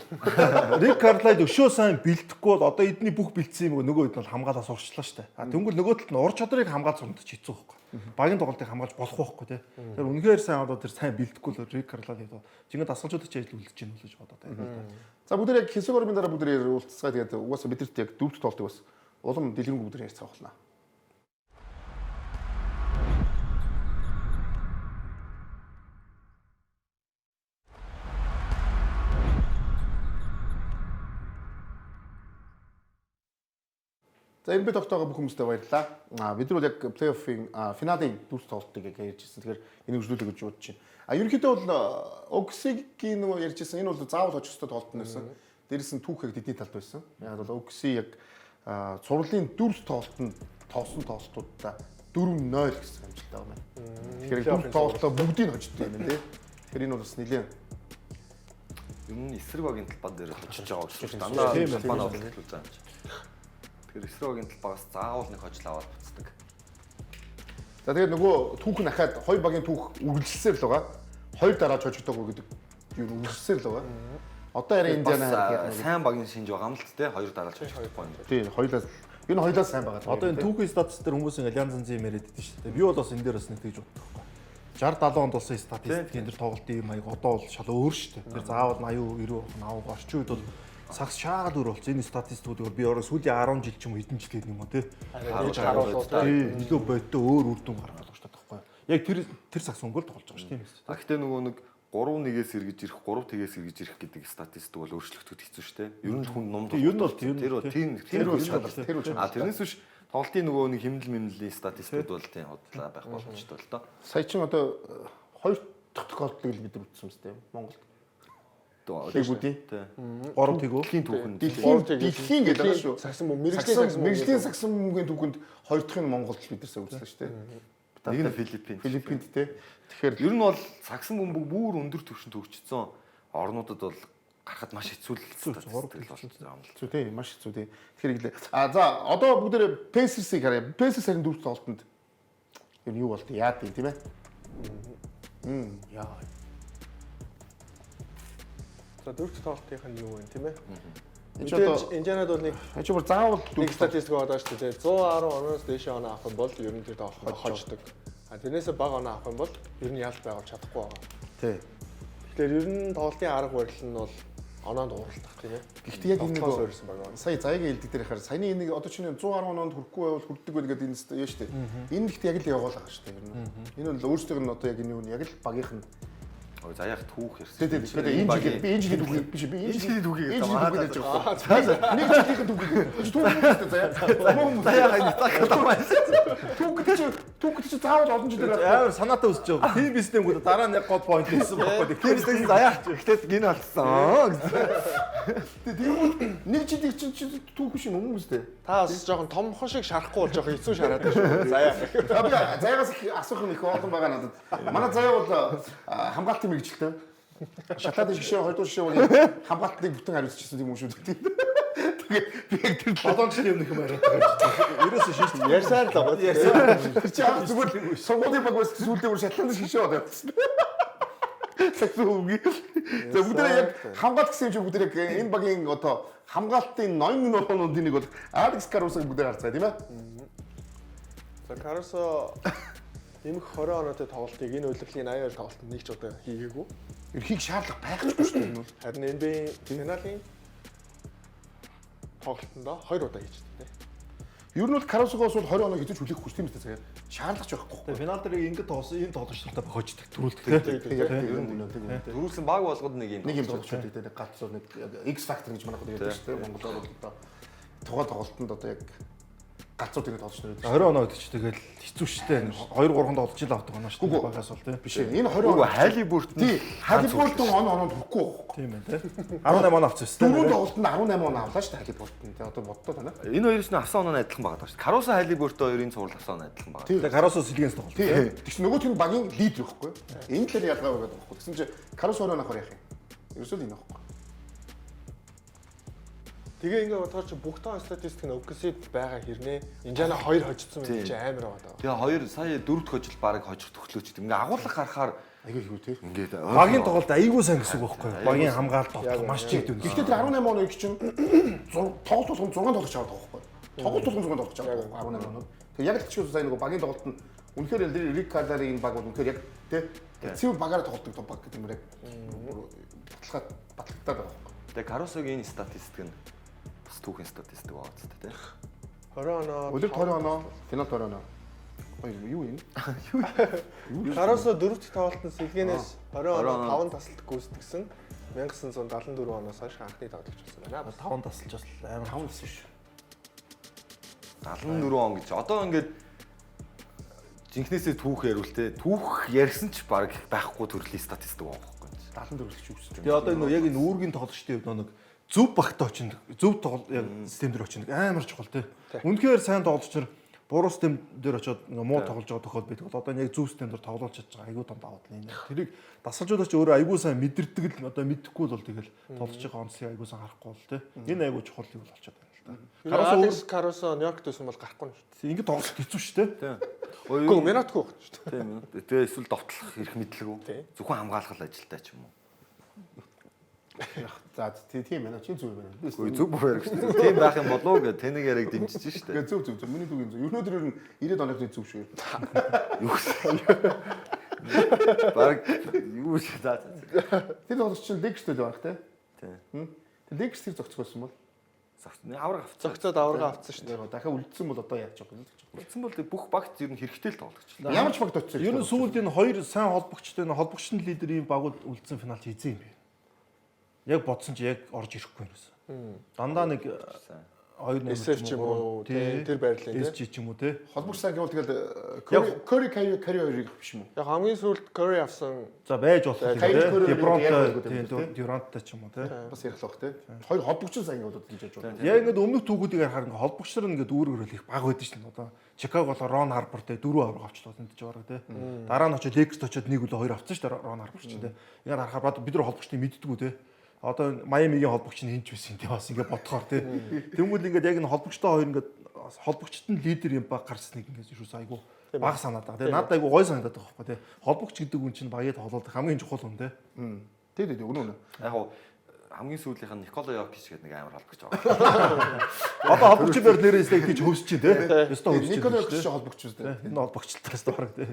Рик Карлайд өшөө сайн бэлдэхгүй бол одоо эдний бүх бэлдсэн юм нөгөө хэд нь хамгаалаа сурчлаа штэ. Тэнгүүл нөгөө талд нь ур чадрыг хамгаалж сурнаж хэцүү байхгүй. Багийн тоглолтыг хамгаалж болох байхгүй те. Тэр үнэхээр сайн одоо тэр сайн бэлдэхгүй л Рик Карлайд жинхэнэ дасгалжуудад ч ажил үлдэж гин үлээж бодоод байна. За бүгд яг хэсэг 3-ын дараа бүгд уулзцгаа тэгээд угаасаа бидэрт яг дөрөвт тоглолтыг бас улам дэлгэрэнгүй бүгд ярьцгаах болно. За энэ бид тогтоогоо бүх хүмүүстээ баярлалаа. Бид нар бол яг плей-оффын финалийн дөрөв тоглолтыг яг ярьжсэн. Тэгэхээр энийг үргэлжлүүлэх гэж бодож байна. Ерөнхийдөө бол Оксигийн нөгөө ярьжсэн энэ бол заавал очих ёстой тоглолт байсан. Дээрээс нь түүхийг дэдний талд байсан. Яг бол Окси яг цувралын дөрөв тоглолтод тоосон тоглолтуудаа 4-0 гэсэн амжилттай байна. Тэгэхээр дөрөв тоглолтоо бүгдийг хождог юм тий. Тэгэхээр энэ бол бас нэлээд Ер нь эсрэг багийн талбай дээр хожиж байгаа гэж байна. Дандаа талбайнаа бодлуулж байгаа юм. Тэгэхээр эсрэг багийн талбайгаас заавал нэг хожил аваад буцдаг. За тэгээд нөгөө түүх нь ахаад хоёр багийн түүх үргэлжилсээр л байгаа. Хоёр дараа хожигдоогүй гэдэг юу үргэлжилсээр л байгаа. Одоо ярин Индиана сайн багийн шинж байгаа юм л тэ хоёр дараалж хожигдохгүй юм. тий хоёлаас энэ хоёлаас сайн байгаа. Одоо энэ түүхийн статус дээр хүмүүс альянс зэм яриад байдаг шүү дээ. Би бол бас энэ дээр бас нэг тэгж боддог байхгүй. 60-70 онд болсон статистикийн дээр тоглолтын юм аяг одоо бол шал өөр шүү дээ. Тэр заавал 80-90% авах орчин үед бол сагс шаагаад өөр болсон. Энэ статистикуудыг би өөрөө сүүлийн 10 жил ч юм уу хэдэн жил гэдэг юм уу тий. Илүү бодтой өөр үр дүн гаргаад байгаа шүү дээ байхгүй. Яг тэр сагс өнгөөл тоглож байгаа шүү тийм ээ. Гэхдээ нөгөө нэг 3-1-ээс эргэж ирэх, 3-1-ээс эргэж ирэх гэдэг статистик бол өөрчлөгдөж хэцүү шүү дээ. Ер нь хүн ном ер нь бол тэр бол тэрнээс биш тоглолтын нөгөө нэг хэмнэл статистикуд бол тийм худлаа байх боломжтой л доо. Сая чин одоо хоёр дахь тохиолдлыг бид нар үзсэн юм тест Монголд. Тэгүүдийн 3 тэгөө дэлхийн түүхэнд дэлхийн гэдэг байгаа шүү. Сагсан мэрэгжлийн сагсан мөнгөний түүхэнд хоёр дахь нь Монголд бид нар үзлээ шүү дээ. Нэг нь Филиппинд те. Тэгэхээр ер нь бол сагсан бөмбөг бүр өндөр түвшинд хөгжсөн орнуудад бол гарахад маш хэцүү л статистик болж байгаа юм л. Хэцүү тийм маш хэцүү тийм. Тэгэхээр за одоо бүгд Pacers-ийг харъя. Pacers харин дөрөв тоглолтод ер нь юу болд яад тийм ээ. Яа. За дөрөв тоглолтын нь юу вэ тийм ээ? Индианад бол нэг бүр заавал нэг статистик байгаа шүү дээ. 110 оноос дээш оноо авах юм бол ер нь тэр тоглолт хождог. Тэрнээсээ бага оноо авах юм бол ер нь ялт байгуулж чадахгүй байгаа. Тий. Тэгэхээр ер нь тоглолтын арга барил нь бол оноонд уралдах тийм ээ. Гэхдээ яг энэ нэг сая заягийн хэлдэг дээр хараа саяны энийг одоо чинь 110 ононд хүрэхгүй байвал хүрдэг байгаад энэ яа шүү дээ. Энэ ихтэй яг л явуулаа шүү дээ ер нь. Энэ бол өөрсдөө нь одоо яг энэ юу яг л багийнх нь заяах түүх ярьсан. Тэгээ энэ жигээ би энэ жигээ түүхийг биш би энэ жигээ түүхийг ярьж байгаа. Нэг жигээ түүхийг түүхийг заяа. Заяах энэ таг түүхийг чи заавал олон жил амар санаатай өсөж байгаа. Тим бизнестэнгүүд дараа нь яг гол point хийсэн байхгүй. тийм бизнес заяах гэхдээ гин болсон. Тэгээ нэг жилийн чинь түүх биш юм үстэй. Та бас жоохон томхон шиг шарахгүй бол жоохон хэцүү шараад байна шүү. Заяа. Заяагаас их асуух юм их олон байгаа надад. Манай заяа бол хамгаалтын мэрэгчлээ. Шатаадын шишээ 2 дугаар шишээ бол хамгаалтыг бүтэн хариуцчихсан юм шүү дээ. Тэгээ би яг тэр 7 жилийн өмнөх юм яриад байгаа. Ерөөсөө шиш ярьсаар л байгаа. Тэр чи яг зүгээр сонгуулийн баг бас сүүлдээ бүр шатланд шишээ болоод байсан. Тэгвэл за бүгд яг хамгаалт гэсэн юм чи бүгд яг энэ багийн одоо хамгаалтын ноён нуунуудын нэг бол Алекс Карусыг бүгд харцгаа тийм ээ. За Карусо нэмэх 20 оноотой тоглолтыг энэ удирдлагын 82 тоглолтод нэг ч удаа хийгээгүй. Эрхийг шаардлага байхгүй шүү дээ энэ бол. Харин NBA финалийн тоглолтонд 2 удаа хийчихсэн тийм. Ер нь бол Карасогоос бол 20 оноо хийж хүлээхгүй шүү дээ заяа. Шаардлагач байхгүй. Тэгээ финал дээр ингэж тоглосон ийм тоглогчтой бохождаг төрүүлдэг Ер нь үнэ. Төрүүлсэн баг болгоод нэг юм. Нэг юм тоглогчтой дээ гац нэг X factor гэж манайх гэдэг шүү дээ. Монголоор бол одоо тухайн тоглолтод одоо яг галзуу тэгээд тоглож нэрээд. 20 оноо гэдэг чи тэгэл хэцүү шттэ. 2 3 тоглож ил авдаг оноо шүү дээ. Багаас бол тийм. Биш ээ. Энэ 20 оноо Халибурт нь Халибуртон оноо хүрэхгүй байхгүй. Тийм ээ тийм. 18 оноо авчихсан шүү дээ. Дөрөв тоглолтод 18 оноо авлаа шүү дээ Халибуртон. Тэгээ одоо боддоо тань. энэ хоёроос нь авсан оноо адилхан байгаа шүү дээ. Каруса Халибурт хоёрын цуврал авсан оноо адилхан байгаа. Тэгээ Карасос сэлгээс тоглож. Тийм. Тэгс нөгөөх нь багийн лидер байхгүй. Энэ дээр ялгаа байгаа байхгүй. Тэгсэн чинь Карус оноо нахаар яах юм? Ерөөсөө л энэ байхгүй. Тэгээ ингээ бодохоор чи бүх тоо статистик нь opposite байгаа хэрнээ. Инжана 2 хожицсон байх чи амар байгаа даа. Тэгээ хоёр сая дөрөвт хожил баг хожих төглөөч. Ингээ агуулга гарахаар Айгүй юу тий. ингээд Багийн тоглолт айгүй сайн гэсэн үг байхгүй юу? Багийн хамгаалалт тоглолт маш чигдв. Гэхдээ тэр 18 оноо их чинь тоглолт болгон 6 тоглож аваад байгаа байхгүй. Тоглолт болгон 6 тоглож аваад байгаа 18 оноо. Тэгээ яг л чи сайн нөгөө багийн тоглолт нь үнэхээр Рик Каларигийн баг бол үнэхээр яг тий цэв багаараа тоглодог баг гэдэг юм яг баталгатаад байгаа байхгүй. тэгээ Карусогийн статистик нь бас түүхэн статистик байгаа ч тийм. 20 оноо. Өдөр 20 оноо, финал 20 оноо. Юу юм? Карасо 4-р тоглолтод сэлгэнээс 20 оноо 5 тасалт гүйцэтгсэн. 1974 оноос хойш анхны тоглогч болсон байна. 5 тасалж бас амар хам гэсэн шүү. 74 он гэж. Одоо ингээд жинхнээсээ түүх яриул те. Түүх ярьсан ч баг байхгүй төрлийн статистик байгаа байхгүй. 74 л ч үсэж Тэгээ одоо энэ яг энэ үүргийн тоглогчдын хувьд нэг зөв багтаа очинд зөв тоглолт яг систем дээр очинд амар чухал те. Үнэхээр сайн тоглогч нар буруу систем дээр очиод муу тоглож байгаа тохиол байдаг бол одоо энэ яг зөв систем дээр тоглуулж чадж байгаа айгүй том давуу тал энэ. Тэрийг дасгалжуулагч өөрөө айгүй сайн мэдэрдэг л одоо мэдэхгүй л бол тэгэл тоглож байгаа онцлог айгүй сайн харахгүй бол те. Энэ айгүй чухал юм болчиход байна л да. Карасо Нью-Йоркт байсан бол гарахгүй нь шүү Ингэ тоглох хэцүү шүү дээ. Тийм. дээ. Үгүй минутгүй байна шүү дээ. Тийм. Тэгээ эсвэл довтлох эрх мэдлэг үү? Зөвхөн хамгаалах ажилтай ч юм уу? За тийм байна. Чи зүг байна. Үгүй зөв бүр ярих шүү. Тийм байх юм болов уу гэж тэнэг яриг дэмжиж шүү дээ. Тэгээ зөв. Миний дүг юм зөв. Ерөнхийдөө ер нь 90-ад ононы зөв шүү. Юу гэсэн. Баг юу ч за. Тэр тоглогч чинь Лекстэй л байх те. Тийм. Тэр Лекс тэр зогцгоосон бол Авраг авцсан. Зөгцөөд аварга авцсан шүү дээ. яг дахиад үлдсэн бол одоо яаж байгаа юм бэ? Үлдсэн бол бүх багт ер нь хэрэгтэй л тоглож байна. Ямар ч багт очсон. Ер нь сүүлд энэ хоёр сайн холбогчтой холбогчны лидерийн багууд үлдсэн финалд хийзээ юм бэ. Яг бодсон чи яг орж ирэхгүй юм байна. Дандаа нэг 2-1 SF ч юм уу тэр байрлал тийм. SG ч юм уу те. Холбогч сайн гэвэл тэгэл Curry хоёрыг биш юм уу? Яг хамгийн сүүлд Curry авсан. За байж болох юм те. Дебронт тийм, Дюранттай ч юм уу те. Бас ярих те. Хоёр холбогч сайн гэвэл гэж яаж байна. Яг ингээд өмнөх түүгүүдийг харахаар ингээд холбогч нар ингээд үүргэрэл их баг байдаг шин одоо Чикаго болоо Рон Харбор те 4 авраг авчлаа тэнд ч байгаа те. Дараа нь очиод Лекс очиод 1 үлээ 2 авсан шүү дээ Рон Харбор ч те. Ингээд харахаар бид нар холбогчдыг мэддгүү те. Одоо Майамигийн холбогч нь хинч байсан тийм бас ингээд бодохоор тий. Тэнгүүл ингээд яг энэ холбогчтой хоёр ингээд холбогчт нь лидер юм баг гарсныг ингээд юус айгу баг санаад байгаа. Тэгээ надад айгу гой санагдаад байгаа байхгүй тий. Холбогч гэдэг хүн чинь багийг тоглоод хамгийн чухал хүн тий. Тий үнэн. Яг хуу хамгийн сүүлийнх нь Никола Йокич гэдэг нэг амар холбогч байгаа. Одоо холбогч байр нэрээс тэгж хөвсөж чинь тий. Өстө хөвсөж. Никола Йокич холбогч үстэй. Энэ холбогчлалтаас дөрөв тий.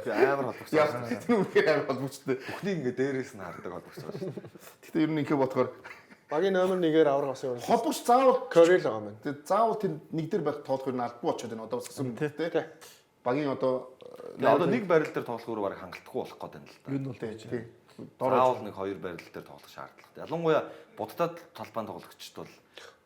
Амар холбогч. Тэр үнээр амар холбогчтой. Бүхнийг ингээд дээрээс нь хардаг холбогч байна. Гэтэ ер нь ингээ бодохоор Багийн номер 1-ээр авраг авсан юм. холбогч заавал Curry л байгаа юм. тэг заавал тэр нэг дээр байх тоолох юм албагүй очоод байна. Одоо бас гэсэн тий. Багийн одоо Одоо нэг барил дээр тоглохоор бараг хангалтгүй болох гээд байна л да. Юу нь бол тий. Заавал нэг хоёр барил дээр тоглох шаардлагатай. Ялангуяа буддад талбайн тоглогчд бол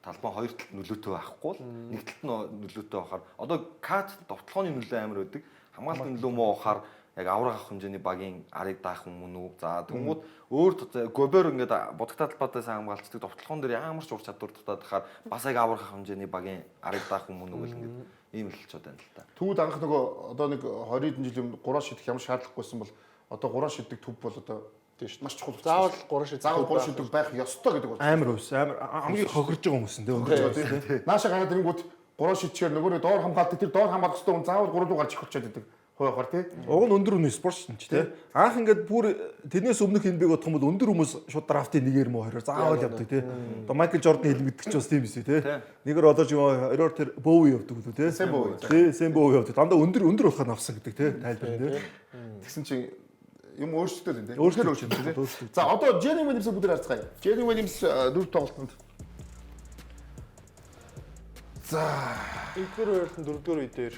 талбайн хоёр талд нөлөөтэй байхгүй л нэг талд нь нөлөөтэй байхаар одоо кат довтлооны нөлөө амар байдаг. Хамгаалтын нөлөө муу байхаар яг авраг авах хэмжээний багийн арыг даах юм уу? За тэгмүүд өөр Гобер ингээд буддад талбайтай сайн хамгаалцдаг довтлоон дээр ямар ч ур чадвар дутаадахаар бас яг авраг авах хэмжээний багийн арыг даах юм уу гэл ингээд ийм л болчиход байна л та. Түүд анх нөгөө одоо нэг 20 хэдэн жилийн 3 шидэх ямар шаардлагагүйсэн бол одоо 3 шидэх төв бол одоо тийш маш чухал. Заавал 3 шидэх. Заавал 3 шидэх байх ёстой гэдэг бол амар өвс амар хамгийн хохирж байгаа хүмүүс тий. Нааша гараад ирэнгүүт 3 шидчихээр нөгөө нэг доор хамгаалдаг тэр доор хамгаалах хэвээр хүн заавал 3 руу гарч ирэх болчиход байдаг. Хойхоор тий. Уг нь өндөр үнэ спортч ч тий. Анх ингээд бүр тэрнээс өмнөх NBA бодох юм бол өндөр хүмүүс шууд драфтын нэгээр мө хоёроор заавал явдаг тий. Одоо Майкл Жордан хэлмэгдэх ч бас тийм биз тий. Нэгээр одоо ч хоёроор тэр Боуи явдаг үү тий. Тий, Сэм Боуи явдаг. Дандаа өндөр болохоор авсан гэдэг тий. Тайлбар тий. Тэгсэн чинь юм өөрчлөлтөө л энэ. Өөрчлөлт тий. За одоо Джерри Уильямс бүгд харцгаая. Джерри Уильямс 4 тоглолтод За 1-р уйлын 4-р үе дээр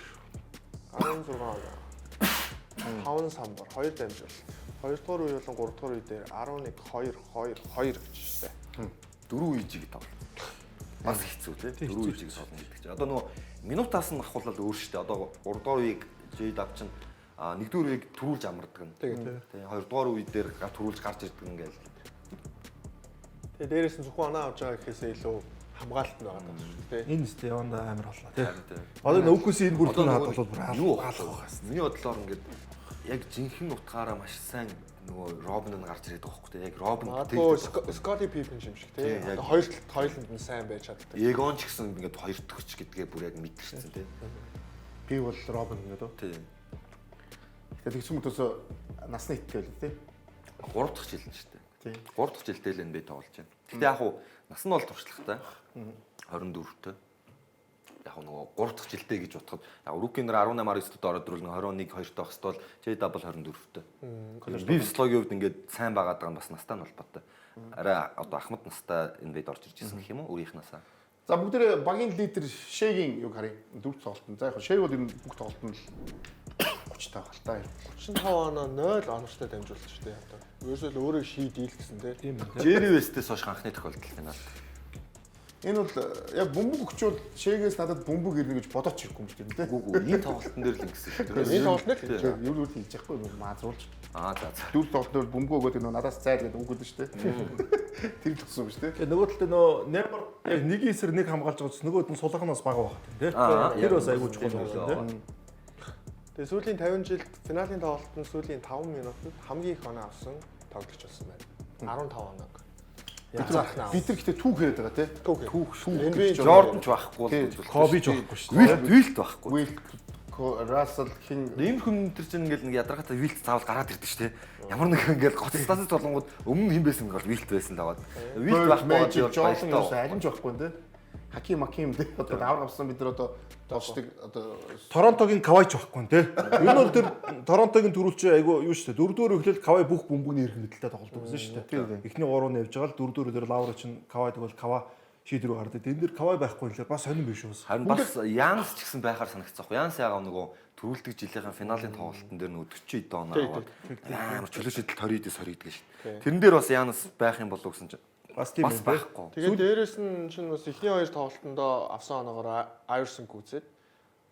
16 оноо. 5 самбар, 2 дамжуулалт. 2-р уйлын 3-р үе дээр 11 2 2 2 гэж штэ. 4 үеийг тоглоно. Бас хэцүү тий. 4 үеийг тоглоно гэдэг чинь. Одоо нөгөө минутаас нь авахвал өөр шүү дээ. Одоо 3 дугаар үеийг жид авчин 1-р үеийг төрүүлж амардаг нь. Тий. 2 дугаар үе дээр төрүүлж гарч ирдэг ингээл. Тэгээ дээрээс нь зөвхөн оноо авч байгаа гэхээсээ илүү хамгаалалт нь байгаа даа шүү дээ. Энэ сте яванда амар боллоо тий. Тий. Одоо нөөхөөс энэ бүрдүүн Одоо хадгалбал бүр юу хаалах байгаас. Миний бодлоор ингээд яг жинхэнэ утгаараа маш сайн нөгөө Робин нь гарч ирээд байгаа байхгүй тий. Яг Робин Магадгүй Скотти Пиппин юм шиг тий. Одоо хоёр талд хоёуланд нь сайн байж чаддаг. Егон ч гэсэн ингээд хоёр дахь ч гэдгээ бүр яг мэдэрсэн тий. би бол Робин гэдэг үү? Тий. Тэгэхээр тэгсэн мөтөөс насны итгэл тий. 3 дахь жил нь шүү дээ. Тий. 3 дахь жилдээ л NBA тоглож байна. Гэтэ яг уу нас нь бол туршлагатай. 24-тэй. Яг нөгөө 3 дахь жилдээ гэж бодоход яг рүүки нар 18-аар 9-д ороод ирвэл 21 2-т байх хэвэл JW 24-тэй. Би физиологийн хувьд ингээд сайн байгаад байгаа нь бас настай нь холбоотой. Арай одоо Ахмад настай NBA-д орж ирж ирсэн гэх юм уу өөрийнхнаасаа. За бүгдээ багийн лидер Шэгийн юг харъя. 4 тоглолтод. За яг Шэг бол энэ бүх тоглолтод л 30 таа галтаа. 35 оноо 0 оnorтой дамжуулалт шүү дээ. Одоо ерөөсөө л өөрөө шийдэл гэсэн тий. Тийм байна. Jerry West-ээс хойш анхны тохиолдол финал. Энэ бол яг бөмбөг өчвөл Шэгээс надад бөмбөг ирнэ гэж бодож ирэхгүй юм шүү дээ. Үгүй энэ тоглолтын дээр л ингэсэн. Энэ тоглолт нь л Юу юу хийж яахгүй маазруулж. За. 4 тоглолтод бөмбөг өгөөд энэ надаас зайл гэдэг үг өгдөө шүү дээ. Тэр л тгсэн юм шүү дээ. Тэгээ нөгөө талд нөө Неймар яг нэг эсрэг нэг хамгаалж байгаа ч нөгөөд нь сулахнаас бага багт тий. Тэр бас айгүй чухал байна тий. Тэгээ сүүлийн 50 жилд финалийн тоглолтод сүүлийн 5 минутад хамгийн их оноо авсан тоглогч болсон байна. 15 оноо. Бид нар гэхдээ түүх яриад байгаа тий. Түүх. NBA Jordan ч байхгүй бол Коби ч байхгүй шүү дээ. Wilt байхгүй. Will Russell хин Ийм хүн төр чинь ингээл нэг ядаргаатай Wilt заавал гараад ирдэг шүү дээ. Ямар нэг ингээл гоцлаас толгонгууд өмнө хэн байсан гэж Wilt байсан л аваад. Wilt байхгүй Jordan юус алимж байхгүй нэ. Хаким тий. Одоо давар авсан бид нар одоо тоочдаг одоо Торонтогийн Кавай ч байхгүй тий. Ер нь бол тэр Торонтогийн төрүүлч айгүй юу шүү дээ. 4-р эхлэл Кавай бүх бөмбөгний эрх мэдэлтэй тоглодог байсан шүү дээ. Эхний 3 нь явж байгаа л 4-р дээр Лаура чинь Кавай тэгвэл Кава шийдвэр гардаг. Энэ дэр Кавай байхгүй юм лээ бас сонирн биш үс. харин бас Янс ч гэсэн байхаар санагцсан. Янс ягаа нөгөө төрүүлдэг жилийн финалийн тоглолтын дээр нөгөө 40 эд оноо аваад амар чөлөө шидэл торидс хоригддаг шүү дээ. Тэрэн дээр бас Янс байх юм болов гэсэн чинь Бас тийм бас байх. байхгүй. Тэгээд дээрэс нь чинь бас эхний хоёр тоглолтондоо авсан оноогоор Iverson гүйцээд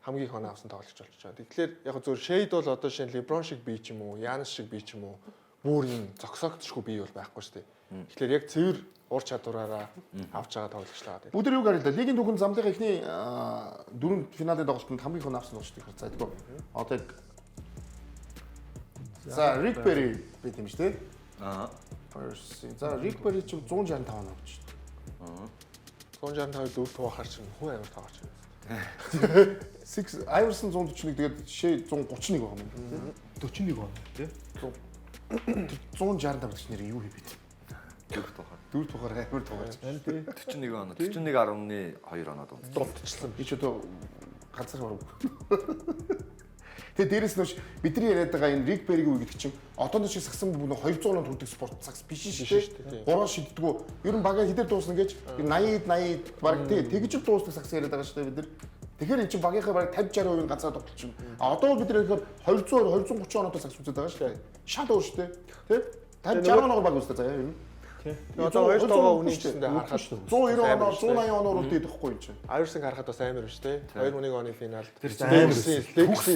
хамгийн их оноо авсан тоглогч болж байгаа. Тэгэхээр яг зөв Shade бол одоо шинэ LeBron шиг бий ч юм уу, Giannis шиг бий ч юм уу, бүр юм зогсоогдчихгүй бий бол байхгүй шүү дээ. Тэгэхээр яг цэвэр ур чадвараараа авч байгаа тоглогч л байгаа. Бүгд юу гарилаа. Лигийн түүхэн замлын эхний 4 финалийн тоглолтод хамгийн их оноо авсан тоглогч их цайдгүй. Одоо яг За Rick Barry бид юм шүү дээ. За Rick Barry ч 165 оноо авч шүү дээ. 165 дөрөв туухаар чинь хүн амар тоглож байна. Iverson 141 тэгээд Shea 131 байгаа юм. 41 он тий. 165 гэж нэр юу хийвэ? Дөрөв тухай. 4 тухаар амар тоглож. Байна тий. 41 оноо 41.2 оноо дунд. Дуртчихсан. Би ч одоо ганцаар оров. Тэгээ дээрэс нь бидний яриад байгаа энэ Rick Barry-г үе гэдэг чинь одооны шиг сагсан бүхэн 200 оноо хүрдэг спорт цагс биш шүү дээ. 3 шиддгүү. Ер нь бага хэдээр дуусна гэж 80-80 баг тэгж л дуусна цагс яриад байгаа шүү дээ бид нар. Тэгэхээр эн чинь багийнхаа бараг 50-60% ганцаар тоглолчихно. Одоо бол бид нэр 200 230 оноотой цагс үзээд байгаа шүү дээ. Шал өөр шүү дээ. Тэ? 50-60 оноо баг үздэг заяа ер нь. Одоо хоёр тоогоо үнийг гэсэндээ харахад 190 оноо 180 оноор үлдээд ихгүй юм чинь. Iverson харахад бас амар биш тий. 2001 оны финалд Тэр Лексийн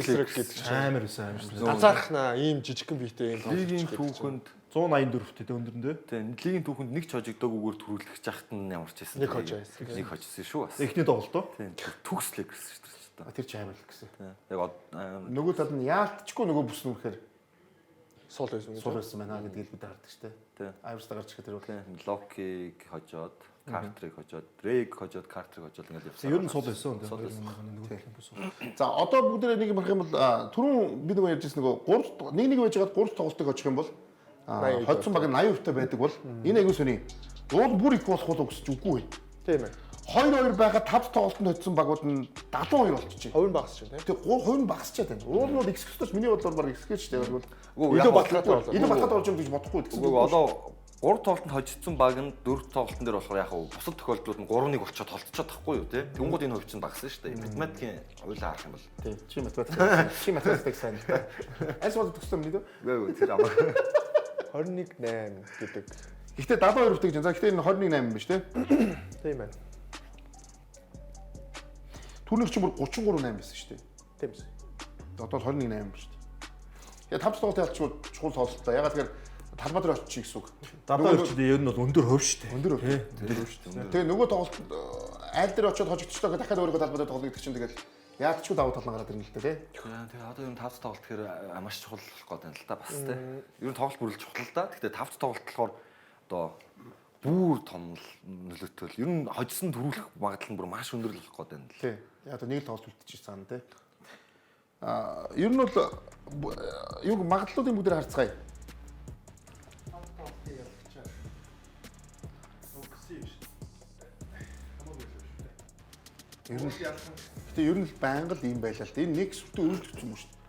эсрэг гэдэг чинь амар байсан амар. ганцаархнаа ийм жижигхэн биетэй ийм Лигийн түүхэнд 184-тэй дөөндөрндөө. тийм лигийн түүхэнд нэг ч хожигдоогүйгээр төрүүлэх жахт нь ямар ч байсан. Нэг хожижсэн. Нэг хожижсэн шүү бас. Эхний тоглолтоо. Тийм төгс Lakers шүү дээ. Тэр чинь амар л гэсэн. Тийм. Яг Нөгөө тал нь яалтчгүй нөгөө бүс нүрэхээр сул байсан сур байсан байна гэдгийг бид хардаг шүү дээ. Тийм. Iverson гарч ирэхэд тэр бол тийм Локиг хожоод, Картерыг хожоод, Дрейг хожоод, Картерыг хожоод ингээд явсан. Ер нь сул байсан. Сул байсан. Нөгөө бус. За одоо бүгд нэг юм харах юм бол түрүүн бид нөгөө ярьжсэн нөгөө 3 1-1 байж байгаад 3 тоглолтыг очих юм бол хоцсон баг 80% та байдаг бол энэ аягүй сони. Уул бүр их болох уу гэж үгүй. Тийм ээ. 2-2 байгаад 5 тоглолтод хоцсон багууд нь 72 болчихжээ. Хувь нь багасч байна тийм. Тэгээ хувь нь багасчаад байна. Уул нь бол эксперт миний бодлоор баг эксперт шүү дээ. Илүү баталгаатай болоо. Илүү баталгаатай болж юм гэж бодохгүй гэсэн. Үгүй одоо 3 тоглолтод хожигдсан баг нь 4 тоглолтын дээр болохоор яг бусад тохиолдлууд нь 3-1 болчиход толцоод тахгүй юу тий. Тэнгууд энэ хувь чинь багсан шүү дээ. Математикийн хуулиар харах юм бол. Тийм. Чи математик сайн л та. Аль бол төгссөн юм дээ? Үгүй тэр амаа. 21-8 гэдэг. Гэхдээ 72 бүтээгч. За гэхдээ энэ 21-8 юм биш тий. Тийм байна. Түүнийх чинь бүр 33-8 байсан шүү дээ. Тийм биз. Одоо 21-8 биш шүү дээ. Тэгээ 5 тоглолтын ялчгүй чухал тоглолт та. Ягаад тэгэхээр талбай дээр очиж гэсэн үг. 72 ч ер нь бол өндөр хөв шүү дээ. Өндөр хөв. Тэгээ нөгөө тоглолт айл дээр очиод хожигдчихлоо дахиад өөрийгөө талбай дээр тоглоно гэдэг чинь тэгэл яг ч давуу тал нь гараад ирнэ л дээ тий. Тэгээ одоо ер нь 5 тоглолт гэхээр маш чухал болох гэдэг юм л да бас тий. Ер нь тоглолт бүрэл чухал л да. Гэхдээ 5 тоглолт болохоор одоо бүр том нөлөөтэй л. Ер нь хожсон төрүүлэх магадлал нь бүр маш өндөр л болох гэдэг юм л. Тий. Яг одоо нэг л тоглолт үлдчихэж цаана тий. Ер нь бол юу магадлалуудын бүгдээр харцгаая. Гэтэ ер нь л байнга л юм байлаа л. Энэ нэг сүртөө өөрчлөгдсөн юм шүү дээ.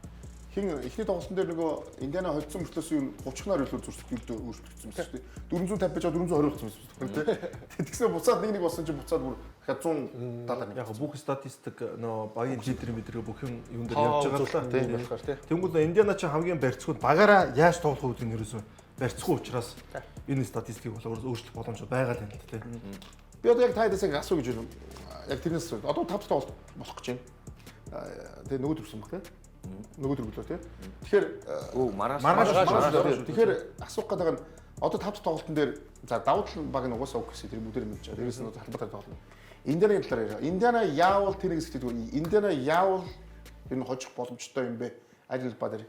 Хин эхний тоглолтын дээр нөгөө Индиана холдсон мөртлөөс юу 30-аар илүү зурсгал өөрчлөгдсөн юм шүү дээ. 450 байж 420 болсон юм шүү дээ. Тэгсэн буцаад нэг болсон чинь буцаад бүр дахиад 170 Яг бүх статистик нөө багийн лидер мэдрэг бүх юм юун дээр явж байгаа л тийм болохоор тий. Тэнгүүд Индиана ч хамгийн барьцгүй багаараа яаж тоглох үүдийг нэрээс барьцгүй учраас энэ статистикийг бол өөрчлөх боломж байгаа л юм л тий. Би одоо яг тайдаас яг асуу гэж байна. Яг тэрнээс одоо 5 тоглолт болох гэж байна. Тэгээ нөгөө төрсөн баг тий. Нөгөө төрөлөө тий. Тэгэхээр маргааш. Тэгэхээр асуух гэдэг нь одоо 5 тоглолтын дээр за давуу тал баг нь угаасаа үгүй тэр бүгдээр мэдж байгаа. Дээрээс нь халбатаар тоглоно. Индианагийн талаар яриа. Индиана яавал тэрийг сэтгэдэг. Индиана яавал ер нь хожих боломжтой юм бэ? Аль ба дээр.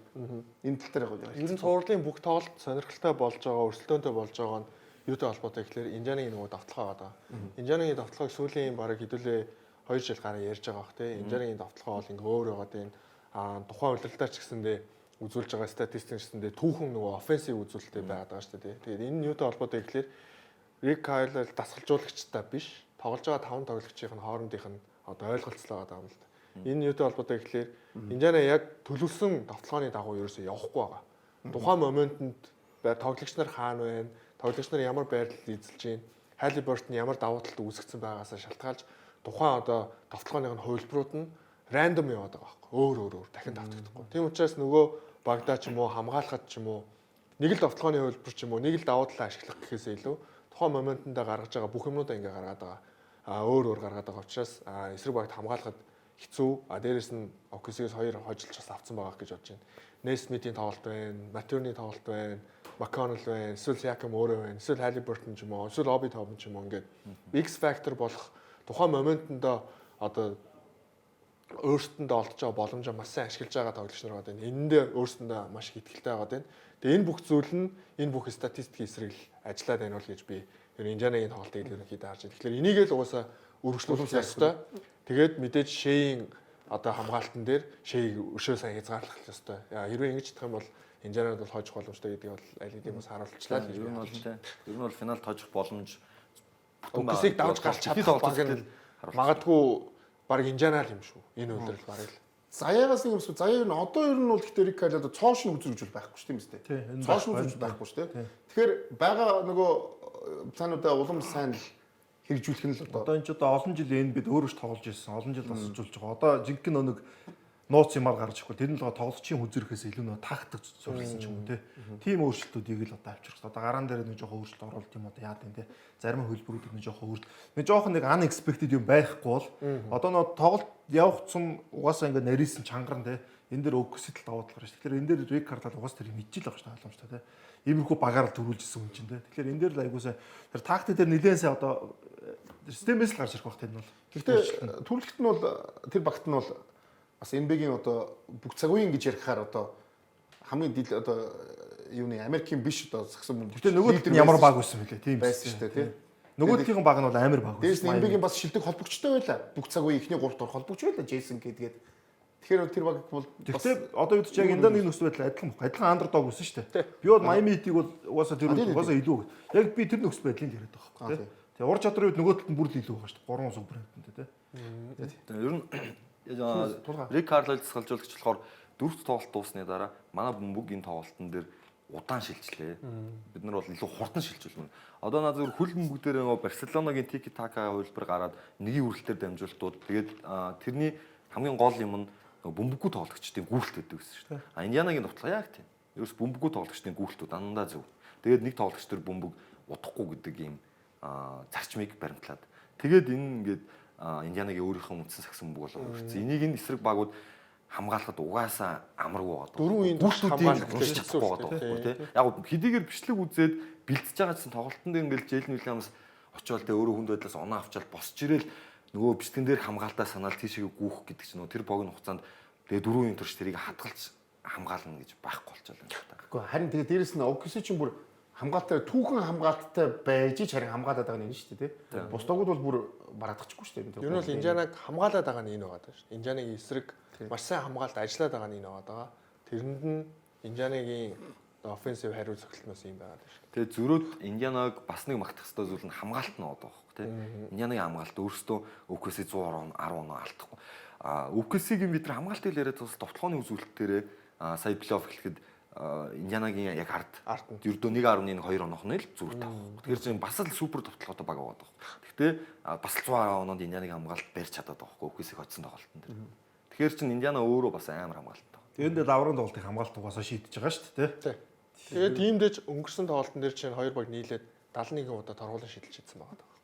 Энэ тал дээр яг. Ер нь цувралын бүх тоглолт сонирхолтой болж байгаа, өрсөлдөөнтэй болж байгаа нь юутай холбоотой гэхээр Индианагийн нөгөө давталгаа байгаа. Индианагийн давталгааг сүүлийн бараг хэдүүлээ 2 жил гараа ярьж байгаа бох тий. Индианагийн давталгаа бол ингээ өөр байгаа тийм тухайн удирдлагч гэсэндээ үзүүлж байгаа статистик гэсэндээ түүхэн нөгөө офенсив үзүүлэлттэй байгаад байгаа шүү дээ. Тэгээд энэ юутай холбоотой гэхээр Рик Кайл дасгалжуулагчтай биш, тоглож байгаа 5 тоглогчийн хоорондынх нь одоо ойлголцол байгаа юм л да. Энэ юутай холбоотой гэхээр Индиана яг төлөвлөсөн давталгааны дагуу ерөөсөө явахгүй байгаа. Тухайн моментод тоглогч нар хаана байна? Тоглогч нар ямар байрлал эзэлж байна? Халибертон ямар давуу талд үүсгэсэн байгаасаа шалтгаалж тухайн одоо давталгааных нь хувилбарууд нь рандом яваад байгаа байхгүй. Өөр дахин давтагдахгүй. Тийм учраас нөгөө багдаа ч юм уу хамгаалахад ч юм уу нэг л давталгааны хувилбар ч юм уу нэг л давуу талаа ашиглах гэхээсээ илүү тухайн моментонд гаргаж байгаа бүх юмнуудаа ингээ гаргаад байгаа. Өөр гаргаад байгаа учраас эсрэг багт хамгаалахад хэцүү. Дээрээс нь Оксигээс 2 хожилж бас авсан байгаа гэж бодож байна. Несмитийн тоглолт байна, Матюрны тоглолт байна, Макконнелл байна, эсвэл Сиакам өөрөө байна, эсвэл Халибертон ч юм уу, эсвэл Оби Топн ч юм уу ингээд X factor болох тухайн моментондоо одоо өөрсдөндөө олдож байгаа боломжоо маш сайн ашиглаж байгаа тоглогч нар байгаа байна. Энэндээ өөрсдөндөө маш их ихтэй байгаа байна. Тэгээ энэ бүх зүйл нь энэ бүх статистикийн эсрэг ажиллаад байна уу гэж би ер нь Индианагийн тоглолтыг ерөнхийдөө харж байна. Тэгэхээр энийг л угаасаа өргөжлүүлэх ёстой. Тэгээд мэдээж Шейн одоо хамгаалтан дээр Шейг өшөө сайн хязгаарлах ёстой. Хэрвээ ингэж чадах юм бол Индианад бол хожих боломжтой гэдгийг бол аль хэдийн бас харуулчлаа гэж ер нь бол тийм. Ер нь бол финалд хожих боломж Оксиг давж гарч чадах баг нь магадгүй баг Индиана л юм шүү. Энэ үйлрэл баг л. Заяагаас нэг юмсгүй. Заяа нь одоо ер нь бол гэхдээ Рик Кайл одоо цоошин үзүүлж байхгүй шүү дээ тийм үстэй. Цоошин үзүүлж байхгүй шүү дээ. Тэгэхээр байгаа нөгөө цаануудаа улам сайн л хэрэгжүүлэх нь л одоо энэ ч одоо олон жил энэ бид өөрөө ч тоглож ирсэн. Олон жил бас үзүүлж байгаа. Одоо жинхэнэ нэг нууц юмар гарч ирэхгүй. Тэр нь л тоглолчийн хүзрэхээс илүү нөө тактик зурсан ч юм уу тийм өөрчлөлтүүдийг л одоо авчрах. Одоо гараан дээр нэг жоохон өөрчлөлт оруулалт юм одоо яа гэв зарим хөлбөрүүд нэг жоохон өөрчлөлт. Нэг жоохон нэг unexpected юм байхгүй бол одоо нөө тоглолт явах цум угаасаа ингээд нарийнсэн чангар нь энэ дээр өгсөдөл давуу тал гарч. Тэгэхээр энэ дээр Рикард л угаасаа тэр мэдчихэл байгаа шүү дээ ойлгомжтой иймэрхүү багаар л төрүүлж исэн юм чинь Тэгэхээр энэ дээр л айгуусаа тэр тактик дээр нэлээд сайн одоо системээс л гарч ирэх байх тийм бол. Гэхдээ төрөлхт нь бол тэр багт нь бол бас NBA-гийн одоо бүх цаг үеийн гэж ярихаар одоо хамгийн дил одоо юуны Америкийн биш одоо згсэн юм. Гэхдээ нөгөөд нь ямар баг байсан бэлээ тийм байсан шүү дээ тийм. Нөгөөдхийн баг нь бол амар баг байсан. Дээрс нь NBA-гийн бас шилдэг холбогчтой байлаа. Бүх цаг үеийн ихний 3 дахь холбогч байлаа Джейсон гэдгээд. Тэгэхээр тэр баг бол гэхдээ одоо юу ч яг Индианагийн нөхцөл байдал адилхан андердог байсан шүү дээ. Би бол Miami Heat-ийг бол угаасаа тэр угаасаа илүү. Яг би тэр нөхцөл байдлыг яриад байгаа байхгүй. Тэгээ ур чадрын үед нөгөө талд нь бүр л илүү байгаа шүү дээ. 3 супер хэмтэнтэй тийм. Ер нь Рик Карлайлс салжуулагч болохоор 4 тоглолт дуусны дараа манай бүгд энэ тоглолтын дээр удаан шилжлээ. Бид нар бол илүү хурдан шилжүүлмээр. Одоо наа зөвхөн хөл бөмбөгдөр нөгөө Барселонагийн тики така хувилбар гараад нэгийн үрэлтээр дамжуултууд тэгээд тэрний хамгийн гол юм нь бөмбөггүй тоглогчдын гүйлт байдаг гэсэн шүү дээ. Индианагийн тоглолт яг тийм. Ерөөс бөмбөггүй тоглогчдын гүйлтүүд дандаа зөв. Тэгээд нэг тоглогч төр бөмбөг удахгүй гэдэг ийм зарчмыг баримтлаад. Тэгээд энэ ингээд Индианагийн өөрийнхөө үндсэн сагсан бөмбөг болоо өгсөн. Энийг энэ эсрэг багууд хамгаалахад угаасаа амаргүй байгаа. Дөрвөн үеийн хамгаалах гэж чадахгүй байгаа тийм. Яг хэдийгээр бичлэг үзээд бэлдэж байгаа гэсэн тоглолтын дээр ингээл Жэйлен Уильямс очиод тэ өөрөө хүнд байдлаас оноо авчаал босч ирээл нөгөө бичлэгэн дээр хамгаалтаа санаал тийшээ гүүх гэдэг чинь тэр богино хугацаанд тэгээ дөрвөн үеийн турш тэрийг хатгалж хамгаална гэж байхгүй болчихлоо юм байна. Гэхдээ харин тэгээ дээрэс нь Окси чинь бүр хамгаалалтаа түүхэн хамгаалттай байж харин хамгаалаад байгаа нь шүү дээ тий. Бусдагууд бол бүр бараадахгүй шүү дээ. Ер нь бол Индианаг хамгаалаад байгаа нь энэ байгаа даа шүү. Индианагийн эсрэг маш сайн хамгаалалт ажиллаад байгаа нь энэ байгаа. Тэрэнд нь Индианагийн offensive хариу цогцолтноос юм байгаа даа шүү. Тэгээ зөрөөд Индианаг бас нэг магтах хэрэгтэй зүйл нь хамгаалалт нь одоо байхгүй тий. Индианагийн хамгаалалт өөрөөсөө Окси 110 оноо алдахгүй. Оксигийн бид нар хамгаалтыг яриад бас товтлооны үзүүлэлтээрээ сая плей-офф эхлэхэд Индианагийн яг ард ердөө 1.1 2 оноохон л зүрх тавах. Тэгэхээр чинь бас л супер товтлоотой баг байгаа даа. Гэхдээ бас 110 оноонд Индианагийн хамгаалалт барьж чадаад байгаа байхгүй Оксиг хоцсон тоглолтын дээр. Тэгэхээр чинь Индиана өөрөө бас амар хамгаалалтай. Тэрэнд лаврын тоглолтыг хамгаалт угаасаа шийдэж байгаа шүү дээ тий. Тэгээд тиймдээж өнгөрсөн тоглолтын дээр чинь 2 баг нийлээд 71 удаа торгуулийн шидэлж хийсэн байгаа даа.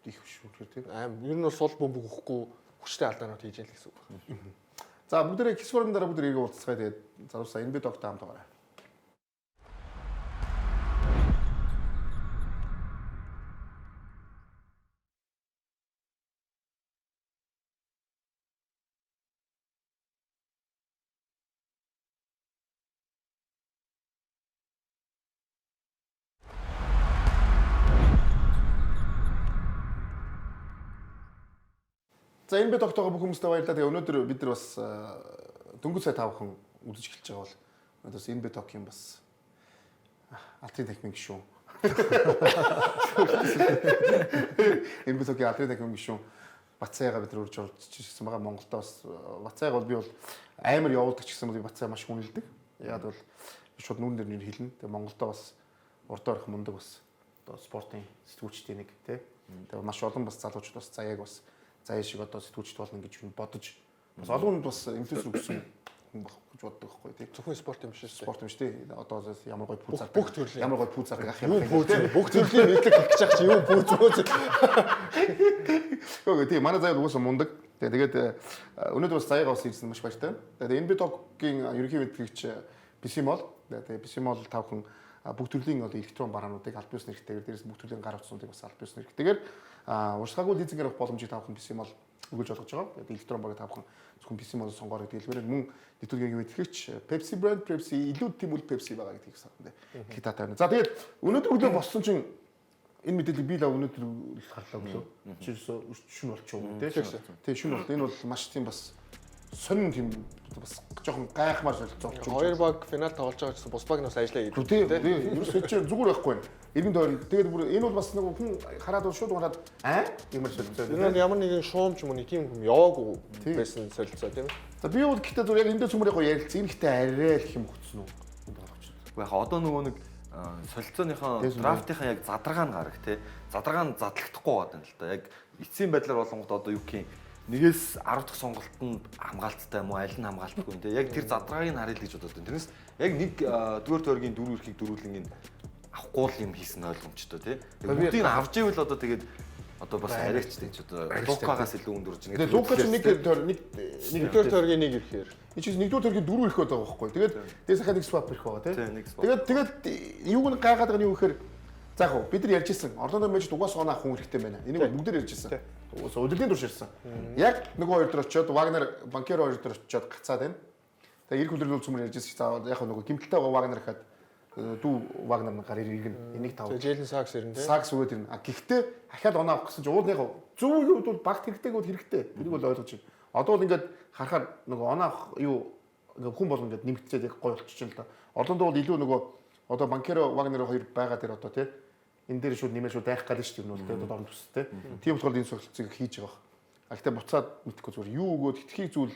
Их шүү тий. Ер нь бол сул бөмбөг өгөхгүй хүчтэй алдаанууд хийж ял гэсэн үг байна. За бүгдээ хэсвэрэн дараа бүгд эргээ уулзцгаая. Тэгээд заруусаа энэ бид огтой хамт байгаарай. За энэ бид тогтоогоо бүх хүмүүстээ баярлалаа. Тэгээ өнөөдөр бид нар бас дөнгөж сая тавхан үзэж эхэлж байгаа бол өнөөдөр энэ бид ток юм бас алтрын техник гişүүн. Энэ бид тогийн алтрын техник гişүүн Бацайгаа бид нар үрж орж ирсэн байгаа. Монголдо бас Бацайг бол би бол амар явуулдаг ч гэсэн бол Бацай маш хүнэлдэг. Яг бол шууд нүүн дээр нэр хэлнэ. Тэгээ Монголдо бас урд орох мундаг бас одоо спортын сэтгүүлчдийн нэг тий. Тэгээ маш олон бас залуучууд бас заяаг бас заяа шиг одоо сэтгүүлчд болно гэж бодож бас олон хүнд бас инфлюенс өгсөн хүн байх гэж боддог байхгүй тий. Зөвхөн спорт юм шиг Спорт юм шүү дээ. Одоо ямар гоё пүүцаар бүх төрлийн ямар гоё пүүцаар ах юм. Бүх төрлийн мэдлэг хэлж байгаа чи юу пүүцөөс. Гэхдээ тий манай заяа уусаа мундаг. Тэгээд өнөөдөр бас заяагаа бас ирсэн маш баяртай. Тэгээд энэ битогийн ерөнхий мэдлэгч Бисимол. Тэгээд Бисимол тавхан бүх төрлийн одоо электрон бараануудыг аль биесны хэрэгтэйгээр дээрээс бүх төрлийн гар утсуудыг бас аль биесны хэрэгтэйгээр урсгаагүй лизингээр авах боломжийг тавхан Бисимол өгүүлж олгож байгаа. Тэгээд электрон багыг тавхан зөвхөн Бисимол сонгоор гэдэг хэлбэрээр мөн нэвтрүүлгийн мэдлэгч Pepsi брэнд Pepsi илүү тийм үл Pepsi байгаа гэдгийг санана. Хитатай байна. За тэгээд өнөөдөр өглөө боссон чинь энэ мэдээллийг би л өнөөдөр харлаа өглөө. Жишээ шүн болчихоо тий. Тий шүн бол энэ бол маш тийм бас сонин тийм бас жоохон гайхмаар солилцоо. Хоёр баг финал тоглож байгаа гэсэн бус баг нас ажиллаа гэдэг. Тий. Ерөөс өчөө зүгээр байхгүй байна. Иргэн тойр. Тэгээд бүр энэ бол бас нэг хүн хараад шууд унаад ямар солилцоо. Энэ ямар нэгэн шуумч мөн тийм юм яваагүй байсан солилцоо тийм ээ. За би бол гэхдээ зүгээр яг эндээ цөмрийн гоё ярилцсан. Энэ гэхдээ арай л их юм хөтсөн үү? Уу яг одоо нөгөө нэг солилцооныхоо драфтынхаа яг задаргаан гарах тий. Задаргаан задлагдахгүй байгаа юм л да. Яг эцсийн байдлаар болонгод одоо юу гэх юм нэгээс 10 дахь сонголтод хамгаалттай юм уу аль нь хамгаалтгүй юм те яг тэр задрагааг нь харъя л гэж бодод байна. Тэрнээс яг нэг дөрөв тойргийн дөрөв эрхийг дөрвөлнгийн авахгүй юм хийсэн ойлгомжтой те. Бүгдийг нь авч ивэл одоо тэгээд одоо бас арайч гэж одоо Лукагаас илүү өндөрж байгаа. Тэгээд Лукач нэг тойргийн нэг ирэхээр энэ чинь нэгдүгээр тойргийн дөрөв ирэх байгаа байхгүй. Тэгээд дээс хахад нэг swap ирэх байгаа те. Тэгээд юуг нь гайхаад байгаа нь юу гэхээр за яг бид нар ярьжсэн Орландо Мэжид угаасаа оноо хүн хэрэгтэй байна. Энийг бүгд ярьжсэн. Удирдлагын турш ирсэн. Яг нөгөө хоёр дээр очиод Вагнер банкер хоёр дээр очиод гацаад байна. Тэгээ ирэх өдрөл цөмөр ярьжсэн чи за яг нөгөө гимтэлтэй байгаа Вагнер хаад дүү Вагнер гар иргэн энийг тав. Жээлен Сакс ирнэ те. Сакс өгөөд ирнэ. Гэхдээ ахаад оноо авах гэсэн чи ууд яг зөв үед бол багт хэрэгтэйгүүд хэрэгтэй. Энийг бол ойлгож байна. Одоо бол ингээд харахаар нөгөө оноо авах юу ингээд хүн бол ингээд нэмэгдчихэд яг гоё болчихж байна л да. Орлондо бол илүү нөгөө одоо банкер Вагнер хоёр байгаа дээр одоо те энэ дээр шууд нэмээ шууд дайх гал шүү дээ юм уу тэгээд орон төстэй. Тийм болохоор энэ сургалтыг хийж байгаа. А гэхдээ буцаад мэдхгүй зүгээр юу өгөөд хитрхи зүйл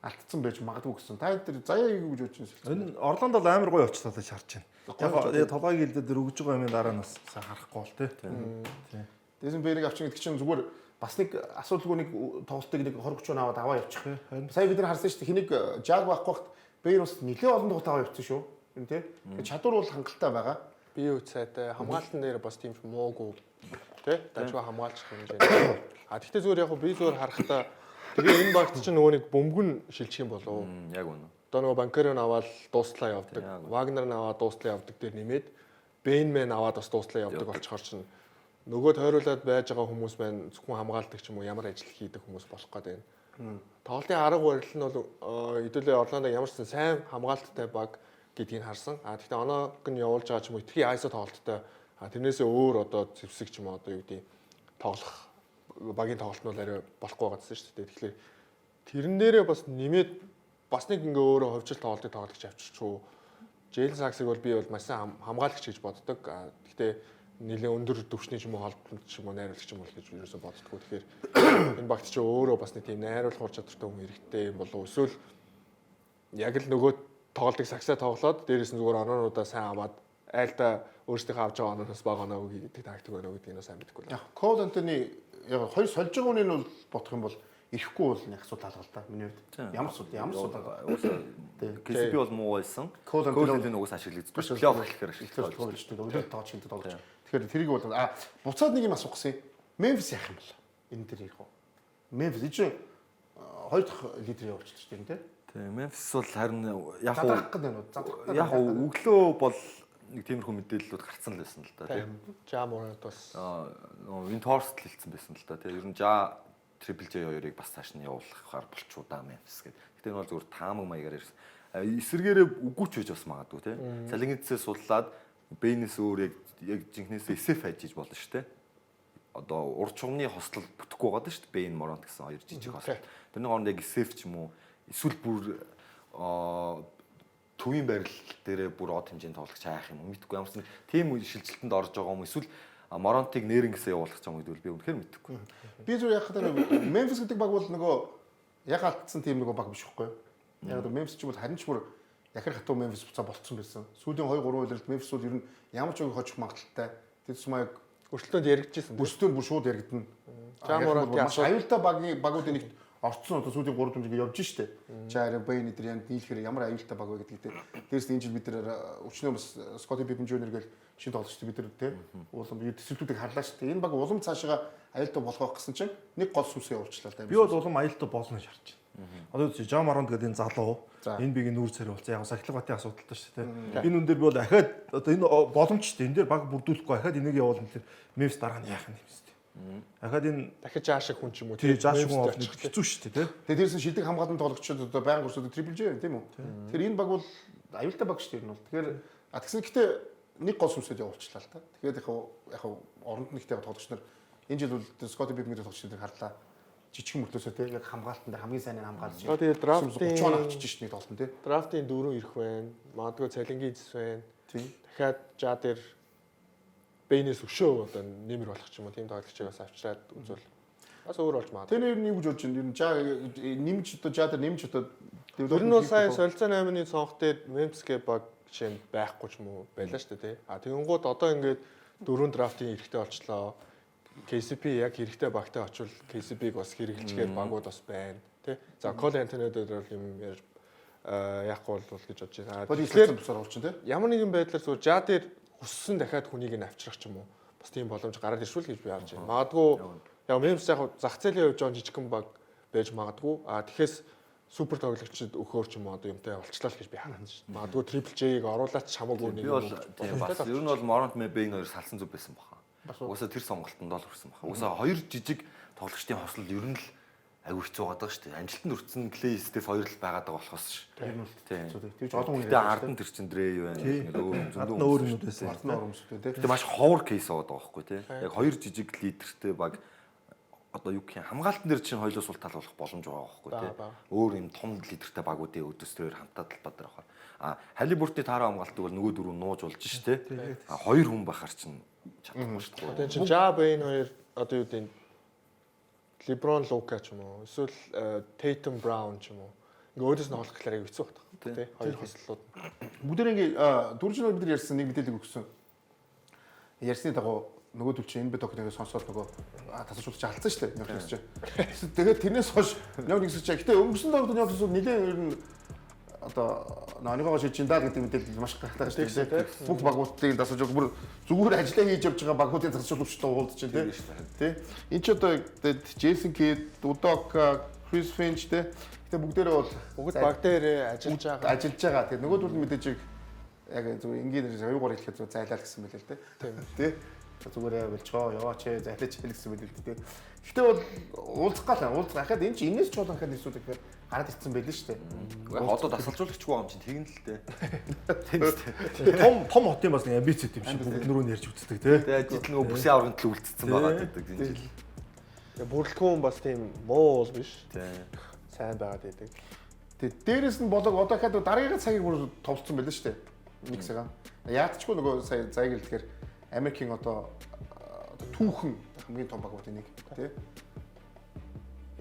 алдсан байж магадгүй гэсэн. Та энэ заяа юу гэж бодож байна? Энэ Орландо бол амар гоё очлоо гэж харж байна. Яг толгойг илдээд өгж байгаа юм дараа нас харахгүй бол тий. Дезенберг авчин гэдэг чинь зүгээр бас нэг асуудалгүй нэг тоглолтыг нэг 20-30 аваад аваа явчих. Сая бид нар харсан шүү дээ. Хэнийг жаг байхгүй хат Бэйр бас нэлээд олон дугуйт аваа явчихсан шүү. Энэ тий. Чадвар бол хангалттай байгаа. Бие үцайтай хамгаалтан дээр бас тийм ч муугүй тий. Дажгүй хамгаалчих хэмжээ. А тэгтээ зүгээр яг би зүгээр харахтаа тэгээ энэ багт чинь нөгөө нэг бөмбөгн шилжих юм болов. Яг үнэ. Одоо нөгөө банкерын аваад дуустлаа явдаг. Вагнер нь аваад дуустлаа явдаг дээр нэмээд Бэйнмен аваад бас дуустлаа явдаг болчихоор чинь нөгөө тойруулаад байж байгаа хүмүүс байна зөвхөн хамгаалдаг ч юм уу ямар ажил хийдэг хүмүүс болох гээд байна. Тоглолтын арга барил нь бол хэдүүлээ Орландо ямар ч сайн хамгаалттай баг гэдгийг харсан. А тэгтээ оноог нь явуулж байгаа ч юм уу итгэхийн ISO тоглолттой. А тэрнээсээ өөр одоо зэвсэг ч юм уу одоо юу гэдэг тоглох багийн тоглолт нь арай болохгүй байгаа гэсэн шүү дээ. Тэгэхээр тэрэн дээрээ бас нэмээд бас нэг ингээ өөрөө ховжил тоглолтыг тоглож авчирчгүй. Джейлен Саксыг бол би бол маш сайн хамгаалагч гэж боддог. Гэхдээ нэлээд өндөр төвчний ч юм уу холбомт ч юм уу найруулагч юм бол гэж юусоо боддгоо. Тэгэхээр энэ багт чи өөрөө бас нэг тийм найруулах ур чадвартай хүн хэрэгтэй юм болов уу? Эсвэл яг л нөгөө тоглолтыг сагсаа тоглоод дээрээс нь зүгээр оноонуудаа сайн аваад айлда өөрсдийнхөө авч байгаа онооноос бага оноо өгье гэдэг тактик байна уу гэдгийг нь сайн мэдэхгүй л. Яг Кол Антони яг хоёр сольж байгаа үнэ нь бол бодох юм бол ирэхгүй бол нэг асуудал алгалтай миний хувьд. Ямар асуудал KCP бол муу байсан. Кол Антони угсаа ашиглагддаг. Плей-офф эхлэхээр ашиглагддаг. Өдөр тоож шинтэй тоглож. Тэгэхээр тэрийг бол буцаад нэг юм асуух гэсэн. Мемфис яах юм бол энэ дээр ярих уу? Мемфис чинь хоёр дахь лидер явуулчихсан шүү дээ тийм. Тийм Мемфис бол харин яг өглөө бол нэг тиймэрхүү мэдээллүүд гарцсан л байсан л да тийм. Жаморд бас Винторст л хэлсэн байсан л да тийм. Ер нь Triple J 2-ыг бас цааш нь явуулахаар болчихоо да Мемфис гэдэг. Гэтэ энэ бол зүгээр таамаг маягаар ирсэн. Эсэргээрээ үгүйч байж бас магадгүй тийм. Салингидсээ суллаад Бэйнэс өөр яг жинхнээсээ эсэф хайж болно шүү дээ. Одоо урд чугамны хослол бүтэхгүй байгаа шүү дээ. Бэйн Моронт гэсэн хоёр жижиг хослол. Тэрний хооронд яг эсэф ч юм уу эсвэл бүр төвийн барил дээрээ бүр од хэмжээнд тоглох чаах юм уу мэдгүй. Ямарч нэг тийм шилжилтэнд орж байгаа юм эсвэл Моронтыг нэрнгээсээ явуулах гэж байгаа юм гэдвэл би үнэхээр мэдэхгүй. Би зүгээр яг хатаа Мемфис гэдэг баг бол нөгөө яг алдсан тийм нөгөө баг биш үхгүй юу? Яг одоо Мемфис ч бол харин ч бүр дахир хатуу Мемфис буцаа болцсон байсан. Сүүлийн 2-3 удирдалд Мемфис бол ер нь ямар ч үг хожих магадaltaй. Тэд сумаг өрсөлдөөнд яригдчихсэн. Өрсөлдөөнд бүр шууд яригдана. Жаморд маш аюултай багуудын нэгт орцсон одоо сүүлийн 3 4 жиг явж штэ. Жаар Бэйн эдэр янд нийлэхээр ямар аюултай баг вэ гэдгийг дээрс энэ жил бид нар өчнөө бас Скотти Пиппен Жуниор гэл шинэ тоглогчтой бид нар те уулам төсөлтүүдийг харлаа штэ. Энэ баг улам цаашаа аюултай болгох гэсэн чинь нэг гол сүмсээ явуулчлаа та. Би бол улам аюултай болно гэж харж байна. Одоо Жам Аронд гэдэг энэ залуу энэ бигийн нүүр царай болсон. Яг Сахилгатын асуудалтай шүү дээ. Энэ үн дээр би бол дахиад одоо энэ боломжтой. Энэ дээр баг бүрдүүлэхгүй дахиад энийг явуулна гэхээр Мемфис дараа нь яах юм бэ? Дахиад энэ дахиж жаашиг хүн ч юм уу тий жаашиг хүн олох хэцүү шүү дээ. Тэгээ дээрээс нь шилдэг хамгаалалтын тоглогчид одоо байнга өрсөд Triple J тийм үү? Тэр энэ баг бол аюултай баг шүү дээ энэ бол. Тэгэхээр тэгсэн гэхдээ нэг гол сүмсэд явуулчлаа л та. Тэгээд яг оронд нэгтэй тоглогч нар энэ жил бол Scotty Pippen гэдэг тоглогчдыг харлаа. Жижиг мөртөөсөө тийм яг хамгаалтанд хамгийн сайн нь хамгаалж. Тэгээд драфтын 30 он авчиж шít нэг тоглолт тийм. Драфтын 4 ирэх байна. Магадгүй цалингийн зэс байна. Тийм. Дахиад жаа дээр Бэйнэс өшөө одоо нэмэр болох ч юм уу тийм тоглогчийг бас авчираад үзвэл бас өөр болж магадгүй. Тэр нь юу гэж бодож байна? Ер нь жаа нэмж одоо жаа дээр нэмж одоо ер нь бол сая солилцоо 8-ны цонх дээр Мемфисгээ баг жишээ байхгүй ч юм уу байлаа шүү дээ тий. А тэгэнгүүт одоо ингээд 4 драфтын эрэхтэй болчлоо. KCP яг хэрэгтэй багтай очвол KCP-г бас хэрэгжилчгээр багууд бас байна тий. За Cole Anthony дээр бол юм яахгүй бол гэж бодож байна. Тэгэхээр тусаар орчин тий. Ямар нэгэн байдлаар зүгээр жаа дээр хүссэн дахиад хүнийг нь авчрах ч юм уу. Бас тийм боломж гараад иршүүл гэж би харж байна. Магадгүй яг Memphis яг зах зээлийн хувьд жоон жижигхэн баг байж магадгүй. А тэгэхээр супер тоглогчид өгөхөр ч юм уу одоо юмтай болчлаа л гэж би хараад байна шүү дээ. Магадгүй Triple J-г оруулаач хамаагүй нэг юм бол тийм бас ер нь бол Moronт Bane хоёр салсан зүг байсан баха. Уусаа тэр сонголтонд л хүрсэн баха. Уусаа хоёр жижиг тоглогчдын хослол ер нь л аягүй хэцүү байгаа шүү дээ. Амжилтанд хүрсэн Clay Steph хоёр л байгаад байгаа болохоос шүү. Тийм. Тэр ч олон хүн ирээд ардан тэр чин Dre юу байна. Нэг зөндөө өөр юмуд байсан. Ардан оромстой тийм. Тэгээ маш ховор кейс байгаа байхгүй тийм. Яг хоёр жижиг лидертэй баг одоо юу гэх юм хамгаалтан дээр чинь хоёулаа сул тал болох боломж байгаа байхгүй тийм. Өөр юм том лидертэй багуудын өдөөсрөөр хамтаа талбад дээр авахар. А Халибуртны таараа хамгаалтыг бол нөгөө дөрөв нууж болж шүү дээ. А хоёр хүн бахаар чинь чадахгүй шүү дээ. Одоо чинь Ja Bane хоёр одоо юу гэдэг LeBron Luka ч юм уу эсвэл Tatum Brown ч юм уу ингээ өөдөөс нь хоолох гэхээр аяг хэцүү байна. Тэ хоёр хослолууд. Бүгдээр ингээ дөрвөн бид нар ярьсан нэг мэдээлэл өгсөн. Ярьсны дагуу нөгөө төл чинь энэ бит токныг сонсоод нөгөө тасалжуулагч алдсан шүү дээ. Яг ч. Тэгээд тэрнээс хойш яг нэгсэж чаа. Гэтэ өнгөрсөн дөрөвд яг нэлээд ер нь одоо нааныгоо шилж ин даа гэдэг мэдээлэл маш гахалтай шүү дээ. Бүх багуудыг тасалжуулагч бүр зүгээр ажиллаа хийж явж байгаа багуудын тасалжуулагчтай уулзж чинь тий. Энд ч одоо Джейсон Кид, Удок, Крис Финч тий. Гэтэ бүгдээрээ бол бүгд баг дээр ажиллаж байгаа. Тэгээд нөгөө төл мэдээж яг зүгээр ингийн оюугаар хэлэхэд зүгээр зайлаа гэсэн мэл л дээ. Тий. Зүгээр явуулчгаа яваач зайлаач гэсэн мэл л дээ. Гэхдээ бол уулзах гал хахад энэ чи энэс ч болон хахад эсвэл тэгэхээр гараад ирсэн байлээ шүү дээ. Одоо тасалжуулагчгүй юм чинь тэгнэ л дээ. Том хотын бас нэг амбиц юм шиг бүгд нөрөө нь ярьж үздэг тий. Тэгээд жил нөгөө бүсийн аврагын төлөө үлдсэн байгаа гэдэг энэ жил. Тэгээ бүрэлдэхүүн бас тийм муу бол биш. Тий. Сайн байгаад байдаг. Тэгээд дээрэс нь болог одоо хахад дараагийн цагийг бүр товцсон байлээ шүү дээ. Нэг цагаан. Яатчгүй нөгөө сая заяг хэлэхээр Америкийн одоо түүхэн хамгийн том багуудын нэг тий.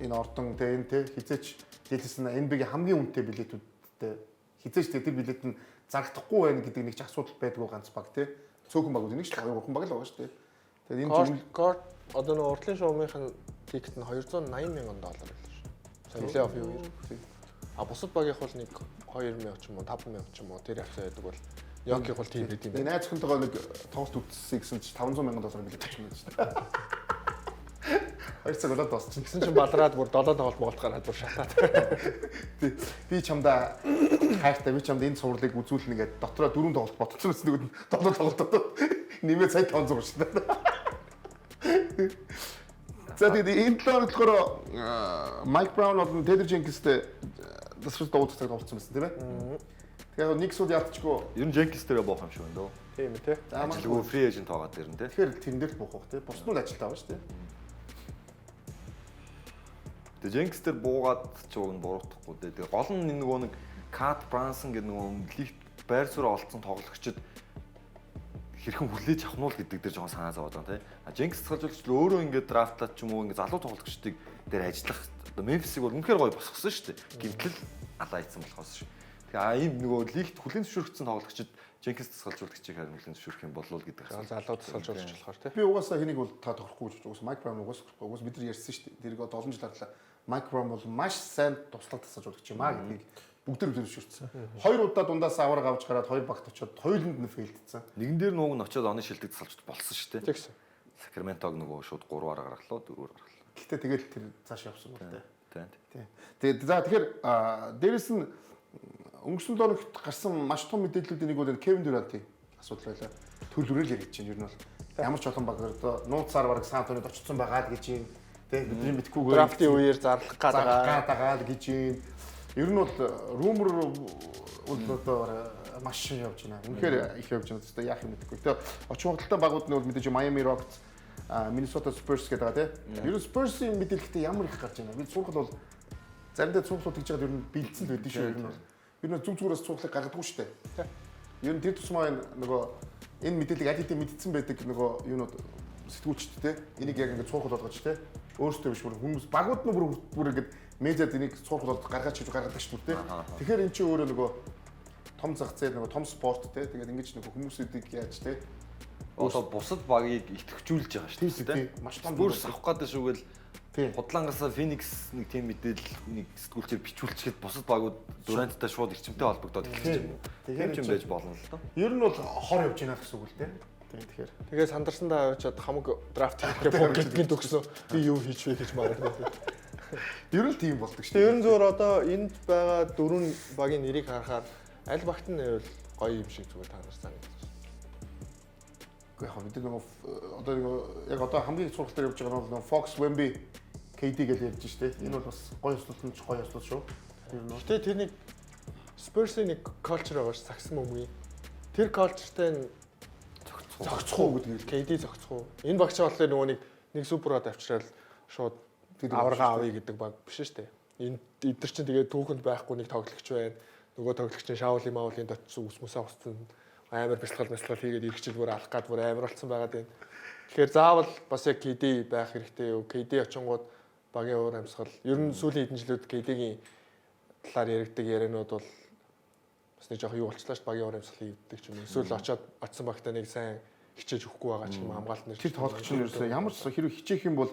Энэ ордон тий энэ тий хизээч дээрэс нь NBA-гийн хамгийн үнэтэй билетүүдтэй хизээч тэр билет нь зарагдахгүй байх гэдэг нэг ч асуудал байдгүй ганц баг тий. Цөөхөн багууд нэг ч 2-3 баг л байгаа шүү дээ. Тэгээд энэ жимл одоо нөгөө уртлын шоумынхын тикет нь $280,000 байлаа шүү. Сая плей-офф юу юм. А бусад багийнх бол нэг 2,000 ч юм уу 5,000 ч юм уу тэр явцаа байдаг бол Йокиг бол тийм байд юм байна. Найз охинтойгоо нэг тоглолт үзсэн гэсэн чинь $500,000 билет авчих юм шүү дээ. Хоёр цаг болоод дуусчих. Тэгсэн чинь балраад бүр 7 тоглолт моголт гараад бүр шатаад. Би чамдаа хайртай би чамд энэ цувралыг үзүүлнэ гэдэг дотроо 4 тоглолт ботсон гэсэн нэг 7 тоглолтод нэмээ сая 500 шүү дээ. За тэгээд энэ талаар болохоор Майк Браун болон Тэдер Дженкинстэй тасрал дууддаг тоглолцсон байсан тийм ээ. Тэгэхээр нэг сууд яатчгүй. Ер нь Jenkins дээр боох юм шиг байна дөө. Тийм ээ тий. Ажилгүй free agent байгаа дээр нь тий. Тэгэхээр тэрэн дээр л буух бах тий. Бус нь ажилтаа байгаа шүү дээ. Тэгээ Jenkins дээр буугаад ч уг нь буруутахгүй дээ. Тэгээ гол нь нөгөө нэг Cat Branson гэдэг нөгөө лигт байр суурь олцсон тоглогчид хэрхэн хүлээж авах нь л гэдэг дээр жоохон санаа зовоод байгаа тий. А Jenkins цалжуулагч л өөрөө ингээд драфтлаад ч юм уу ингээд залуу тоглогчдыг дээр ажиллах одоо Memphis-ийг бол үнэхээр гоё босгосон шүү дээ. Гэмтэл алаа ийцэн болохоос шүү. Тэгээ ийм нөгөө лигт хүлэн зөвшөөрөгдсөн тоглогчид Jenkins тасгалжуулагчийг харин хүлэн зөвшөөрөх юм болов уу гэдэг асуулт. Залуу тасгалжуулагч болохоор тий. Би угаасаа хэнийг бол та тохирохгүй гэж угаасаа Майк Браун угаасаа бид нар ярьсан шүү дээ. Тэрийг одоо олон жил харлаа. Майк Браун бол маш сайн туслах тасгалжуулагч юм аа гэдгийг бүгд зөвшөөрсөн. Хоёр удаа дундаас авраг авч гараад хоёр багт очиод хоёуланд нь фейлдсэн. Нэгэн дээр нууг нь очиод оны шилдэг тасгалжууд болсон шүү дээ. Тэгсэн. Сакраментог нөгөө шууд 3-аар гаргалаа 4-аар гаргалаа. Гэхдээ тэгэл тэр цааш явсан бол тий. Тэгээд за тэгэхээр дээрэс нь өнгөрсөн дөрөвт гарсан маш том мэдээллүүдийн нэг бол Кевин Дюрантийн асуудал байлаа. Төлөвлөрөл яригдж байна. Ер нь бол ямар ч олон баг одоо нууцаар бараг Сан Антонид очсон байгаа л гэж юм. Тэ бидний мэдхгүйгээр драфтын үеэр зарлах байгаа л гэж юм. Ер нь бол румер бол одоо маш явж байна. Үнэхээр их явж байна. Одоо яах юм мэдэхгүй. Тэгээ очих худалдаа багууд нь бол мэдээж Miami Rockets, Minnesota Spurs гэдэг байгаа тийм. Ер нь Spurs-ийн мэдээлэлтэй ямар их гарч байна. Би сурхал бол заримдаа цуглууд гэж байгаа ер нь бэлдсэн л байдсан шүү. Ер нь бол ер нь зүг зүгээрээс цуглыг гаргадаггүй шүү дээ. Ер нь тэр тусмаа нөгөө энэ мэдээллийг аль хэдийн мэдсэн байдаг нөгөө юунууд сэтгүүлчд те энийг яг ингэ цуухал болгож те өөрсдөө биш бүр хүмүүс багууд нь бүр ингэ медиад энийг цуухал болгож гаргаж хийж гаргадаг шүү те. Тэгэхээр эн чинь өөрөө нөгөө том зах зээл нөгөө том спорт те тэгээд ингэж нөгөө хүмүүсүүдийг яаж те одоо бусад багийг итгэвчүүлж байгаа шүү дээ. Маш том бүрс авах гэдэг шүүгээл худлангасаа Phoenix нэг тийм мэдээлэл нэг сэтгүүлчээр бичүүлчихэд бусад багууд Durant-тай шууд эрчимтэй холбогдоод эхэлж юм. Тийм ч юм байж болно л доо. Ер нь бол хор явж байна гэсэн үг л те. Тэгэхээр тэгээ сандарсандаа авчиад хамаг драфт хийхээр гэдгийг төгсөн. Би юу хийж вэ гэж магадгүй. Ер нь тийм болдог шүү. Тэгээ ер нь зөвөр одоо энд байгаа дөрвөн багийн нэрийг харахаар аль багт нь байвал гоё юм шиг зүгээр танарсан гэж. Яг бид нөгөө одоо яг одоо хамгийн их сургалтаар явж байгаа нь бол Fox Wemby KD гэж ярьж штэ. Энэ бол бас гоё асуудал нь гоё асуудал шүү. Гэтэ тэр нэг Spurs-ийн нэг culture байгаа ш сагсан мөмгийн. Тэр culture-тай зогцох уу гэдэг KD зогцох уу. Энэ багч болохоор нөгөө нэг суперод авчраад шууд аварга авъя гэдэг баг биш штэ. Эдгэр чинь тэгээ түүхэнд байхгүй нэг тоглогч байна. Нөгөө тоглогч нь шаулын маулын дотсон үсмөсөө усцсан амар бясалгал хийгээд иргэжил бүр алах гад бүр амар болсон байгаад байна. Тэгэхээр заавал бас яг KD байх хэрэгтэй юу? KD очингууд багийн уур амьсгал ер нь сүүлийн хэдэн жилүүд KD-гийн талаар яригддаг ярианууд бол бас нэг жоох юу болчлаа ш багийн урамсгал хийдэг ч юм уу. Эсвэл очсон багтаа нэг сайн хичээж өгөхгүй байгаа ч юм хамгаалт нэр. Тэр тоглогч нь ерөөсөө ямар ч хэрэг хичээх юм бол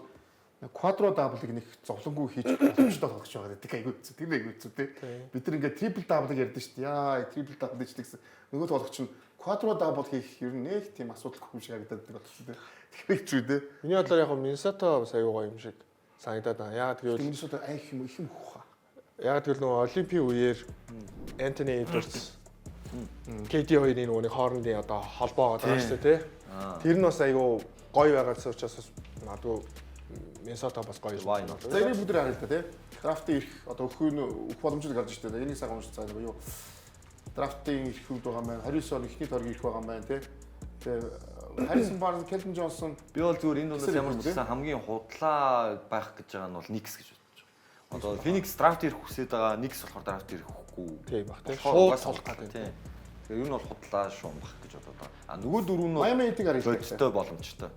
квадро даблыг нэг зовлонгүй хийж боломжтой тоглож байгаа гэдэг айгүй хэцүү. Тэр айгүй хэцүү тий. Бид нар ингээд трипл даблыг ярьдэн шүү дээ. Яа, трипл дабл гэж тэгсэн. Нөгөө тоглогч нь квадро дабл хийх ер нь нэг тийм асуудалгүй юм шиг харагдаад болчихсон тий. Тэгэхээр хэцүү дээ. Миний бодлоор яг Миннесота бас аюу гоё юм шиг санагдаад байна. Яагаад гэвэл Миннесота айх юм их юм хаа. яагаад гэвэл нөгөө Олимпийн үеэр Антони Эдвардс KD хоёрын нөгөө нэг хоорондын одоо холбоо байгаа шүү дээ тий. Тэр нь бас аюу гоё байгаадсан учраас магадгүй Миннесота бас гоё юм байна. За энийг бүгд харъя л да тий. Драфтын ирэх одоо өгөх боломжууд гарч ирж байна. Энийг сайхан уншиж цаана юу. Драфтын ирэх үед байгаа маань 29 он ихний торг ирэх байгаа маань тий. Тэгээ Харрисон Барнс, Келвин Джонсон Би бол зүгээр энэ дундаас ямар ч гэсэн хамгийн худлаа байх гэж байгаа нь бол Никс гэж бодож байгаа. Одоо Phoenix драфт ирэх хүсээд байгаа, Никс болохоор драфт ирэх хүсэхгүй. Тийм баг тий. Шууд солих гэдэг тийм. Тэгээ ер нь бол худлаа шуум байх гэж бодоод байгаа. А нөгөө дөрөв нь Miami Heat-ийг харъя. бодтой боломжтой.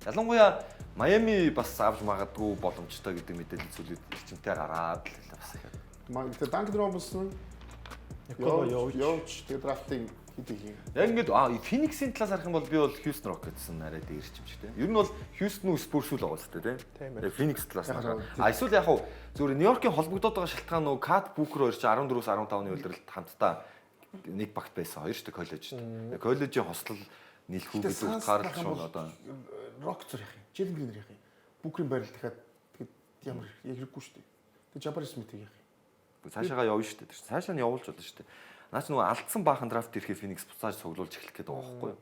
Ялангуяа Miami бас авч магадгүй боломжтой гэдэг мэдээлэл зүйлүүд эрчимтэй гараад л бас их. Тэгээ Duncan Robinson явж тэгээ драфтын хийдэг юм. Яг ингээд Phoenix-ийн талаас харах юм бол би бол Houston Rockets-ын арай дээр ирчимчтэй. Ер нь бол Houston-уу Spurs-ул байгаа л тэ тийм. Тэгээ Phoenix талаас харах. Эсвэл яг хуу зүгээр Нью-Йоркийн холбогдоод байгаа шалтгаан нөө Cat Booker хоёр чи 14-өөс 15-ны үлрэлт хамтдаа нэг багт байсан хоёр штэ коллежд. Коллежийн хослол нийлхүү гэдэг утгаар л шууд одоо Rock зүр яах юм. Jalen Green яах юм. Booker-ийн байрал дахиад тэгэд ямар яг хэрэггүй штэ. Тэгээ Jabari Smith-ийг яах юм. цаашаага явна штэ. Тэр цаашаа нь явуулж болно штэ. Наач нөгөө алдсан баахан драфт ирэхэд Phoenix буцааж цуглуулж эхлэх гээд байгаа байхгүй юу?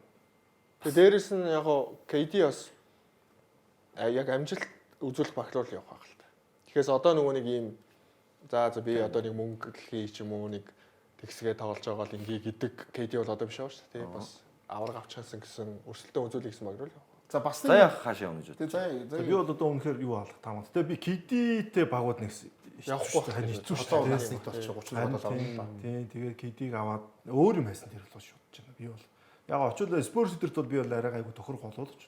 Тэгээ дээрэс нь яг KD бас яг амжилт үзүүлэх багтлал явах байх л та. Тэгэхээр одоо нөгөө нэг ийм за би одоо нэг мөнгө хий ч юм уу нэг тэгсгээ тоглож байгаа л ингээ гэдэг KD бол одоо биш байгаа шүү дээ. Бас авраг авчихсан гэсэн өрсөлдөөн үзүүлэх гэсэн магадгүй л. За бас За яах хаашаа явна гэж тэгээ за Би бол одоо үнэхээр юу алах таамаг. Тэгээ би KD-тэй багууд нэг явахгүй харин хэцүү шүү одоо дээ. нас нэг болчих 30 удаа авлаа. Тийм тэгээ KD-г аваад өөр юм хайсан тэр бол шууд байна. Би бол яг очил Spurs өдөрт бол би бол арай гайгүй тохирох болоод ч.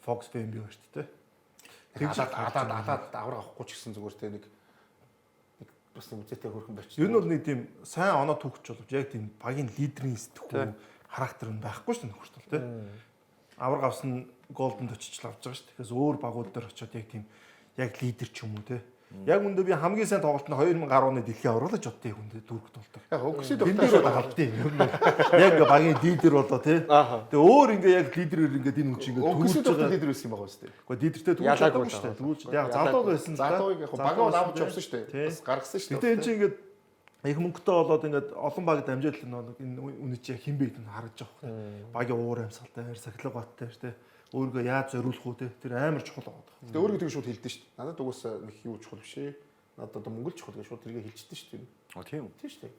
Fox fan би байна шүү дээ. Тэгж алаад авраг авахгүй ч гэсэн зүгээр те нэг бас нэг үзээтэй хөрхөн барьчих. Ер нь бол нэг тийм сайн оноо түүхч боловч яг тийм багийн лидерийн сэтгхүү характер нь байхгүй шүү дээ нөхөрт бол тий. Авраг авсан голдонд очиж авч байгаа шүү дээ. Тэгэхээр өөр багууд дээр очиод яг тийм яг лидер ч юм уу тий. Яг үндэ би хамгийн сайн тоглолт нь 2010 оны дэлхийн авралж одтой хүндээ дүүргт болдог. Яг өгсөд Энд дээр бол халдیں۔ Яг багийн лидер болоо тий. Тэгээ өөр ингээ яг лидерээр ингээ энэ хүн чинь ингээ өгсөд өгөх лидер байсан юм байгаа шүү дээ. Гэхдээ лидертэй түүж чадаагүй шүү дээ. Түүж яг залуу байсан. Залууг яг бага бол авч явсан шүү дээ. Бас гаргасан шүү дээ. Гэтэ энэ чинь ингээ их мөнгөтэй болоод ингээд олон баг дамжуулт энэ үнэ чи хэн бэ гэдэг нь харагдаж байгаа хэрэг. Багийн уур амьсгалтай, сахилга баттай тий. Өөргөө яаж зориулах үү те тэр амар чухал байгаа. Тэгээ өөргөө тэг шууд хэлдэж шүү дээ. Надад угаасаа нэг юу чухал биш ээ. Надад одоо мөнгө чухал гэж шууд тэргээ хэлчихсэн шүү дээ. Тийм үү? Тийм шүү дээ.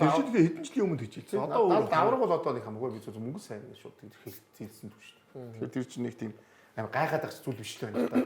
Тэр чинь тэгээ хэдэн жилийн өмнө гэж хэлсэн. Одоо авраг бол одоо нэг хамаагүй би зөв мөнгө сайн гэж шууд хэлсэн төв шүү дээ. Тэгэхээр тэр чинь нэг тийм амар гайхаад байх зүйл биш л байна да.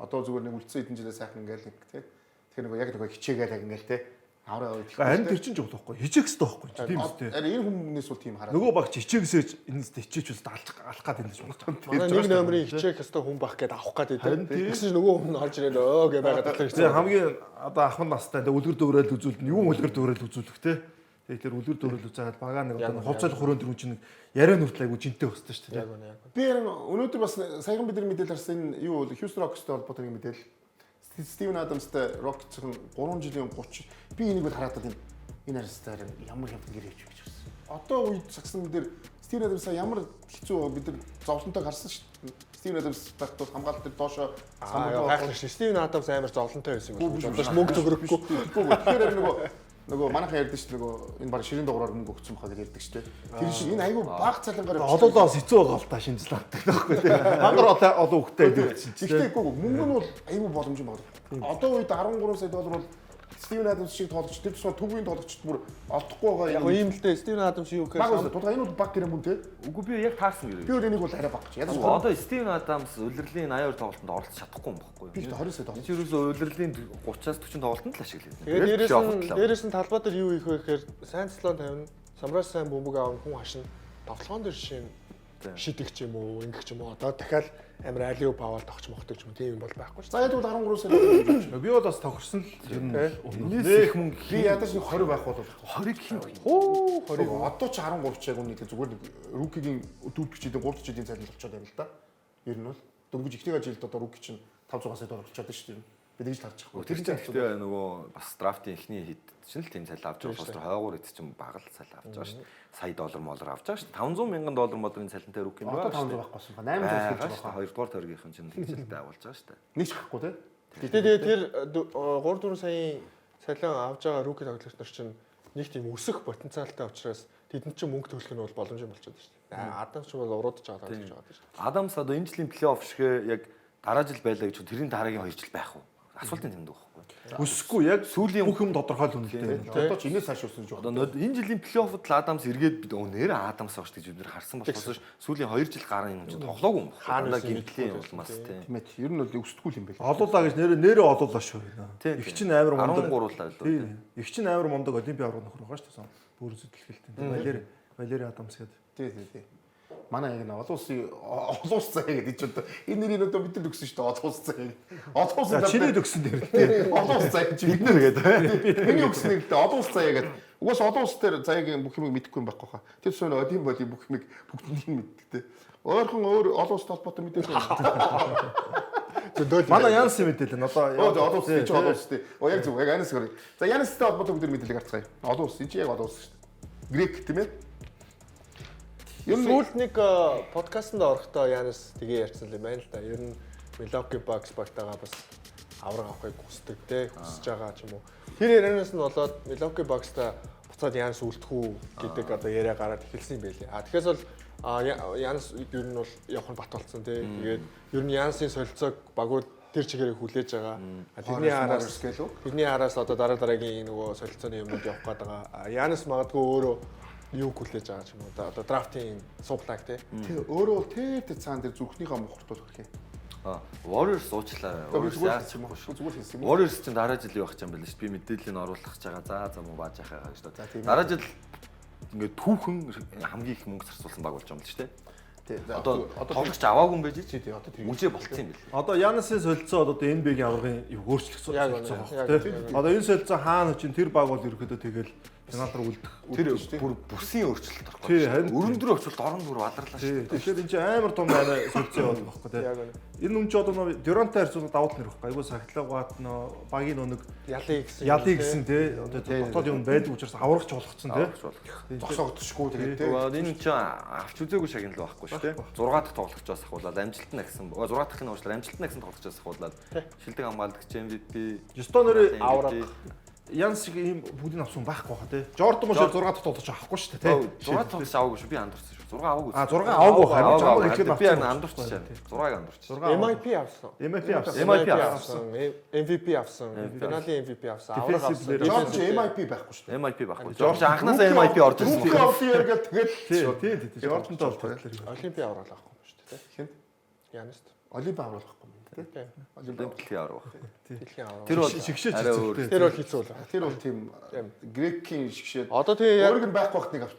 Одоо зүгээр нэг үлдсэн хэдэн жилээ сайхан ингээл нэг те. Тэгэхээр нэг яг нэг хичээгээл ингээл те. Авраа аваад. Харин тэр чинь жуул байхгүй. Хичээх хэрэгтэй байхгүй. Тийм үстэй. Ари энэ хүмүүнээс бол тийм хараад. Нөгөө баг хичээгээсээ энэс хичээч бол алах гад юм шиг байна. Манай нэг номерын хичээх хэвээр хүн байх гээд авах гээд байдаг. Тэгсэн чинь нөгөө хүн орж ирээд өө гэ байгаад байгаа тийм хамгийн одоо ахмад настай үлгэр дөөрээл үзүүлнэ. Юу үлгэр дөөрээл үзүүлэх те. Тэгээ тэр үлгэр дөөрээл үзээд багаа нэг одоо хувцас хүрээнд дөрөв чинь яриа нүртэл айгу жинтэй өссөн шүү дээ. Би өнөөдөр бас саяхан бидний мэдээлэл харсан энэ юу Houston Rockets-тэй холбоотой мэдээлэл. Стивен Адамстай Rockets-ын 3 жилийн 30 би энийг бол хараад энэ харьцаар ямар хямдхан гэр хийвч гэж хэлсэн. Одоо үед цагсан дээр Стивен Адамсаа ямар хэцүү бид нар зовлонтой гарсан шүү дээ. Стивен Адамс багт бол хамгаалалт дээр доошоо гайхалтай шүү. Стивен Адамс амар зовлонтой байсан юм байна. Одоо мөнгө төгрөхгүй. Тэгэхээр нөгөө манайхан ярьдэн шүү нөгөө энэ баг ширийн дугаараар мөнгө өгсөн бахад ярьдаг шүү дээ. Тэр чинь энэ айгүй баг цалингаар олоолоос хэцүү байгаа л та шинжилээтэй байхгүй тийм. Хангар олон хөлтэй дэрсэн чинь. Гэхдээ мөнгө нь бол айгүй боломжтой байна. Одоо үед 13 сая доллар бол Стивен Адамс шиг тоглогч тэр тусмаа төвийн тоглогчд бүр олдохгүй байгаа юм. Яг ийм л дээ Стивен Адамс юу гэхээр тулгаа энэ бол баг гэрэн мөн те. Үгүй би яг таарсан гэрээ. Би өөр энийг бол арай баг гэж. Одоо Стивен Адамс улирлын 82 тоглолтод оролцож чадахгүй юм баггүй юу? Би 20 сая тоглож. Чи ерөөсөө улирлын 30-аас 40 тоглолтод л ашиглав. Тэгээд дээрээс нь талбай дээр юу хийх вэ гэхээр сайн цэцлон тавина. Самраас сайн бөмбөг аавн хүн хашин тоглоом дээр шин шидэх ч юм уу, ингэх ч юм уу. Одоо дахиад амар алиу павал тогч мохдог юм тийм юм бол байхгүй шүү. За яг бол 13 сая. Би бол бас тохирсон л ер нь Нээс их мөнгө Би ядаж нэг 20 байх бол 20 хин Оо 20 одоо ч 13 ч яг үнэ зүгээр нэг рукигийн дүүт бичээдээ 3 жилийн цалин болчиход байна л да. Ер нь бол дөнгөж ихнийхээ жилд одоо руки чинь 500 сая доллар болчиход байна шүү дээ. Би тэгж л харж байгаа. Тэр чинь гэхдээ нөгөө бас драфтын эхний хэд чинь л тийм цалин авч байгаа болохоор хойгоор эд чинь бага л цалин авч байгаа шүү дээ. Сая доллар молор авч байгаа шүү дээ. 500 мянган доллар модерын цалинтай рук юм байна. Одоо 500 байхгүй юм байна. 800 гэж байгаа шүү байгаа. дээ. 2 дугаар тойргийнхэн чинь хэлцэлтэй агуулж байгаа шүү дээ. Нэг ч байхгүй те. Тэгээ тэр 3-4 саяын цалин авж байгаа руки тоглогч нар чинь нэг тийм өсөх потенциалтай учраас тэдэнд чинь мөнгө төлөх нь бол боломжтой болчиход шүү дээ. Адамс ч бол уруудж байгаа гэж байгаа шүү дээ. Адамс одоо энэ жилийн плей-офф шигээ яг дараа жил байлаа гэж тэрийн дараагийн 2 жил байх уу? Асуултын тэмдэг байхгүй. өсөхгүй яг Сүүлийн бүх юм тодорхой л үнэтэй. Одоо ч энэс хаш өснө гэж Одоо байна. энэ жилийн плей-оффод л Адамс эргээд бид өнөр Адамс авч гэж бид нэр харсан болохоос сүүлийн 2 жил гарсан юм чинь тоглоогүй юм. Хаана гимтлийн улмаас тийм. Тийм ээ. Ер нь бол өсдөггүй юм байл. Олуулаа гэж нэрээ олуулаа шүү. Их чинь амар мундаг. 13-уулаа л үү. Их чинь амар мундаг олимпийн авраг нөхөр байгаа шүү дээ. Бүрэн сэтгэлгэлтэй. Валери Адамс гэдэг. Тий. Манай яг олон улс цаа гэдэг чинь энэ нэрийг одоо бид нар өгсөн шүү дээ. Олон улс цаа. Олон улс цаа. Чиний өгсөн дээр тий. Олон улс цаа чи бид нар гэдэг. Миний өгсөн нэг л дээ олон улс цаа гэдэг. Угаас олон улс дээр заяагийн бүх юмыг мэдэхгүй юм байхгүй хаа. Тэр чинь одын боли бүх юмыг бүгднийг мэддэг те. Ойрхон өөр олон улс толботой мэдээлэл. Манай Янс мэдээлэл нь одоо олон улс чи олон улс тий. Яг зөв яг Янс гэр. За Янстай холбоотой бүгд мэдээлэл гарцгаая. Олон улс чи яг олон улс шүү дээ. Грек тийм ээ. Сүүлд нэг подкастт орохдоо Янас тгээ ярьсан юм байна л да. Ер нь Milwaukee Bucks багтаага бас авраг авахыг хүсдэг те хүсэж байгаа ч юм уу. Тэр ярианаас нь болоод Milwaukee Bucks-та буцаад Янас үлдэх үү гэдэг одоо яриа гараад эхэлсэн юм байлээ. Тэгэхээр бол Янас ер нь бол явах нь бат болцсон те. Тэгээд ер нь Янасын солилцоог багууд тэр чигээрээ хүлээж байгаа. Тэрний араас одоо дараагийн нөгөө солилцооны юмнууд явах гээд байгаа. Янас магадгүй өөрөө юу хүлээж байгаа ч юм уу одоо драфтын сууглаг тий. Тэр өөрөө бол тэр цаан дээр зүрхнийхээ мохортол хөрх юм. Warriors уучлаа. Warriors яач юм уу? Зүгээр хэлсэн юм. Warriors чинь дараа жил явах гэж юм байл ш. Би мэдээллийг оруулах гэж байгаа. За муу бааж яхаа гэж байна. Дараа жил ингээд түүхэн хамгийн их мөнгө зарцуулсан баг болж байгаа юм л ш. Тий. Одоо тоглогч аваагүй юм байж чи тий. Одоо тэр үжээ болцсон юм бэл. Одоо Янасын солилцоо одоо NBA-гийн аврагын өөрчлөгдсөн солилцоо байна тий. Одоо энэ солилцоо хаана чинь тэр баг бол ерөөдөө тэгэл финал руу үлдэх. Тэр бүр бүсийн өөрчлөлт орох. Тий, харин өрөн дөрөв очвол дорн дөрөв аларлаа шүү. Тэгэхээр энэ чинь амар том байна солилцоо бол багхгүй тий. Энэ үн чи одоо Дюрантай харьцуулаад даваад нэр багхгүй. Айгуу сахилгаат нөө багийн өнөг ялыг гэсэн тий. Одоо дотоод юм байдаг учраас аврагч болгоцсон тий. Зогсоогдчихгүй тэгээд тий. Энэ чинь авч үзээгүй шагнал байхгүй шүү дээ. 6 дахь тоглогчоос ахуулаад амжилттай гэсэн. 6 дахь нь уучлаа амжилттай гэсэн тоглогчоос ахуулаад шилдэг хамгаалагч MVP. Жостоноор авраг Янс шиг ийм бүгдийг авсан байхгүй хаа тий. Жордан мөш 6 дахь тоглож авахгүй шүү дээ тий. 6 тоглож аваагүй шүү. Би андуурсан шүү. 6 аваагүй. 6 аваагүй харин жамаг ихэд би андуурчихсан. 6-ыг андуурчихсан. MIP авсан. MIP авсан. MVP авсан. Финалийн MVP авсан. Авраг авсан. Жорж MIP байхгүй шүү дээ. MIP байхгүй. Жорж анханасаа MIP орж ирсэн. Rookie of the Year гэдэг тэгээд тий. Жордантай бол тоглолоо. Олимпийн авраг авахгүй шүү дээ. Хинт? Янаст. Олимпийн аврал байхгүй юм тий. Олимпийн авраг баг. Дэлхийн авраг. Тэр бол шигшээ арай өөр. Тэр бол хэцүү л. Тэр бол тийм грекийн шгшээд Одоо тэгээ яг өөрөг нь байх багт нэг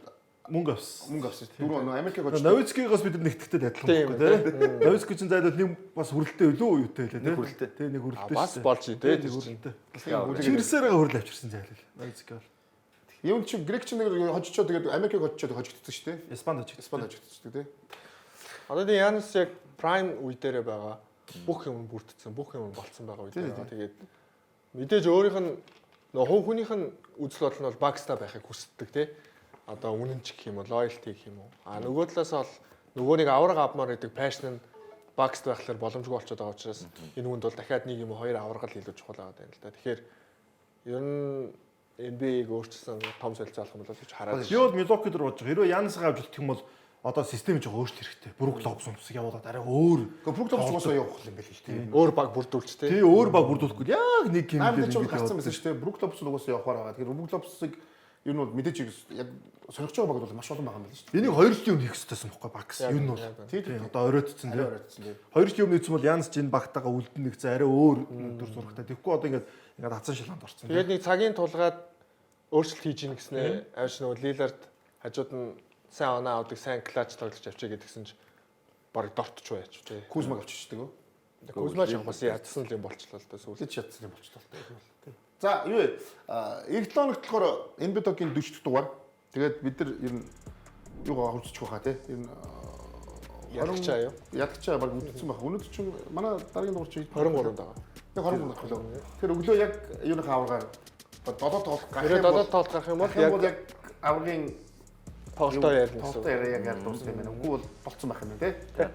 мөнгө авсан. мөнгө авсан. Дөрөв нөө Америкийг очиж Новицкигоос бид нар нэгтгэдэг адилхан байхгүй тий. Новицки чинь зайлшгүй нэг бас хүрэлттэй өлөө юутай лээ тий. Хүрэлттэй. Тий нэг хүрэлттэй. бас болж тий. Нэг хүрэлттэй. Чирсээр Чирсээр хүрэл авчирсан зайлшгүй. Новицки бол. юм чи грек чинь нэг хожичоо тэгээд Америкийг хожичоо хожигдсон шүү дээ. Испанд очиж. Испанд хожигдсон тий. Одоо тэгээ Янас яг prime үе дээрээ байгаа. Бүх юм бүрдсэн, бүх юм болцсон байгаа үе дээр. Тэгээд мэдээж өөрийнх нь хувь хүнийх нь үзэл бодол нь бол багста байхыг хүсдэг тий. Одоо үнэнч гэх юм уу, loyalty гэх юм уу. Нөгөө талаас бол нөгөө нэг авраг авмаар гэдэг passion нь багст байхлаар боломжгүй болчиход байгаа учраас энэ хүнд бол дахиад нэг юм уу хоёр авраг л илүү чухал байгаа юм л да. Тэгэхээр ер нь NBA-г өөрчилсөн том солилцоо болох юм бол гэж хараад. Би бол Milwaukee дээр бодож байгаа. Хэрвээ Янсгаа авч үлдэх юм бол одоо систем жоо өөрчлөлт хэрэгтэй. Брүк Лобс өмсөг явуулаад арай өөр. Брүк Лобс уусаа явах юм байл л тий. Өөр баг бүрдүүлж тий. Тий өөр баг бүрдүүлэхгүй яг нэг юм дээр ингэ гарцсан байсан шүү дээ. Брүк Лобс уусаа явахаар байгаа. Тэгэхээр Брүк Лобсыг юу нь бол мэдээж яг сонирхож байгаа багт бол маш олон байгаа юм байна шүү дээ. Энийг 2 юм хийх хэрэгтэйсэн бохгүй багс. Юу нь бол тий одоо оройтцсан тий. 2 юм нийцсэн бол Янс жин багтаага үлдэн нэгцэн арай өөр төр зурагтай. Тэгэхгүй одоо ингээд хацсан шилханд орсон. Тэгээд нэг цагийн тулгаад өөрчлөлт хийж ийн гэснээр авч нөгөө Лилард хажууд нь сайн оноо авдаг, сайн клач тоглож авчаа гэдгсэн чинь барыг дортч байж тий. Кузмаг авчиждаг уу? Кузмач бас ядсан л юм болчлоо л да сүүл. Тэд чадсан юм болчихлоо тий. За юу вэ? Эх 7 хоногт болохоор NBA Talk-ийн 40 дугаар. Тэгээд бид нар ер нь юугаа хурцчих واخа тий. Ер нь Ядагчаа юу? Ядагчаа баг үлдсэн байх. Өнөөдөр чинь манай дараагийн дугаар чи 23 дагаа. Яг 23 дах лөө. Тэр өглөө яг юуны аваргаар 7 тоглох гарах Тэр 7 тоглох гарах юм бол яг аваргийн тоглолтоо ярина гэсэн. тоглолтоо яг дууссан юм байна. Үгүй бол болцсон байх юм байна тий.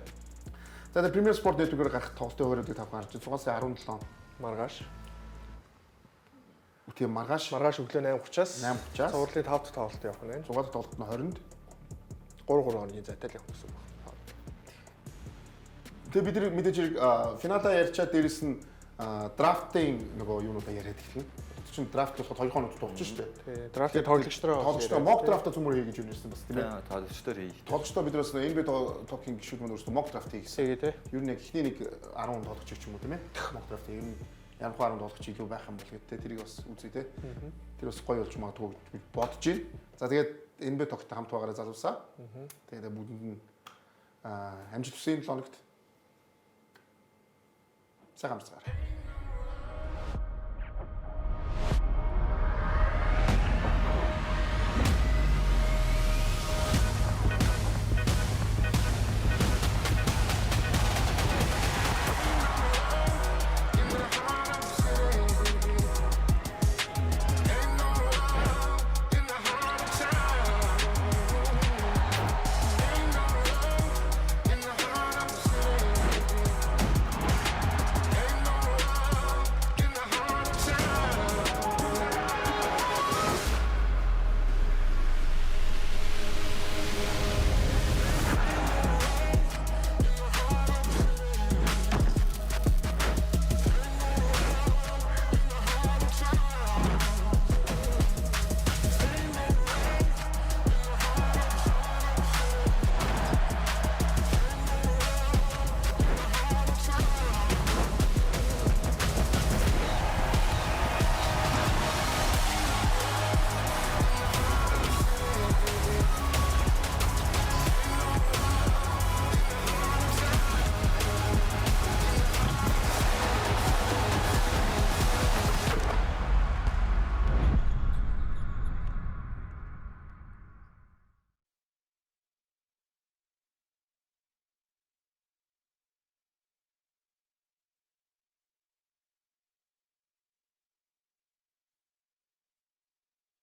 За тэр Premier Sport Network-ээр гарах тоглолтын хуваарийг тавхан харж байна. 6 сарын 17 Маргааш. Тийм маргааш Маргааш өглөө 8:30-аас 8:30-аас цувралын 5 дахь тоглолт явах нь. 6 дахь тоглолт нь 20-нд 3 хоногийн зайтай л явах гэсэн үг. Тэгээ бид нар мэдээж хэрэг финалаа ярьчаад дээрэс нь драфтын нөгөө юунуудаа яриад эхэлнэ. Тэр чинь драфт болоход 2 хоног дуусчих шүү дээ. Тий, драфтын тоглогчдоо mock draft-а цөмөр хий гэж юу нэрсэн бас тийм ээ. Тоглогчдоор хий. Тоглогчдоо бид бас NBA Talk-ийн гишүүд мөн өөрсдөө mock draft хийсэн. Тэгээ тий. Ер нь яг ихний нэг 10 тоглогч ч юм уу тийм ээ. Mock draft ер нь ямар 10 тоглогч илүү байх юм бол гэдэг тэрийг бас үзье тий. Тэр бас гоё болж магадгүй гэж бодож байна. За тэгээд NBA Talk-тай хамт байгаараа залуусаа. Тэгээд бүгдэнд нь амжилт хүсье 7 хоногт. Сайн хамсгаар.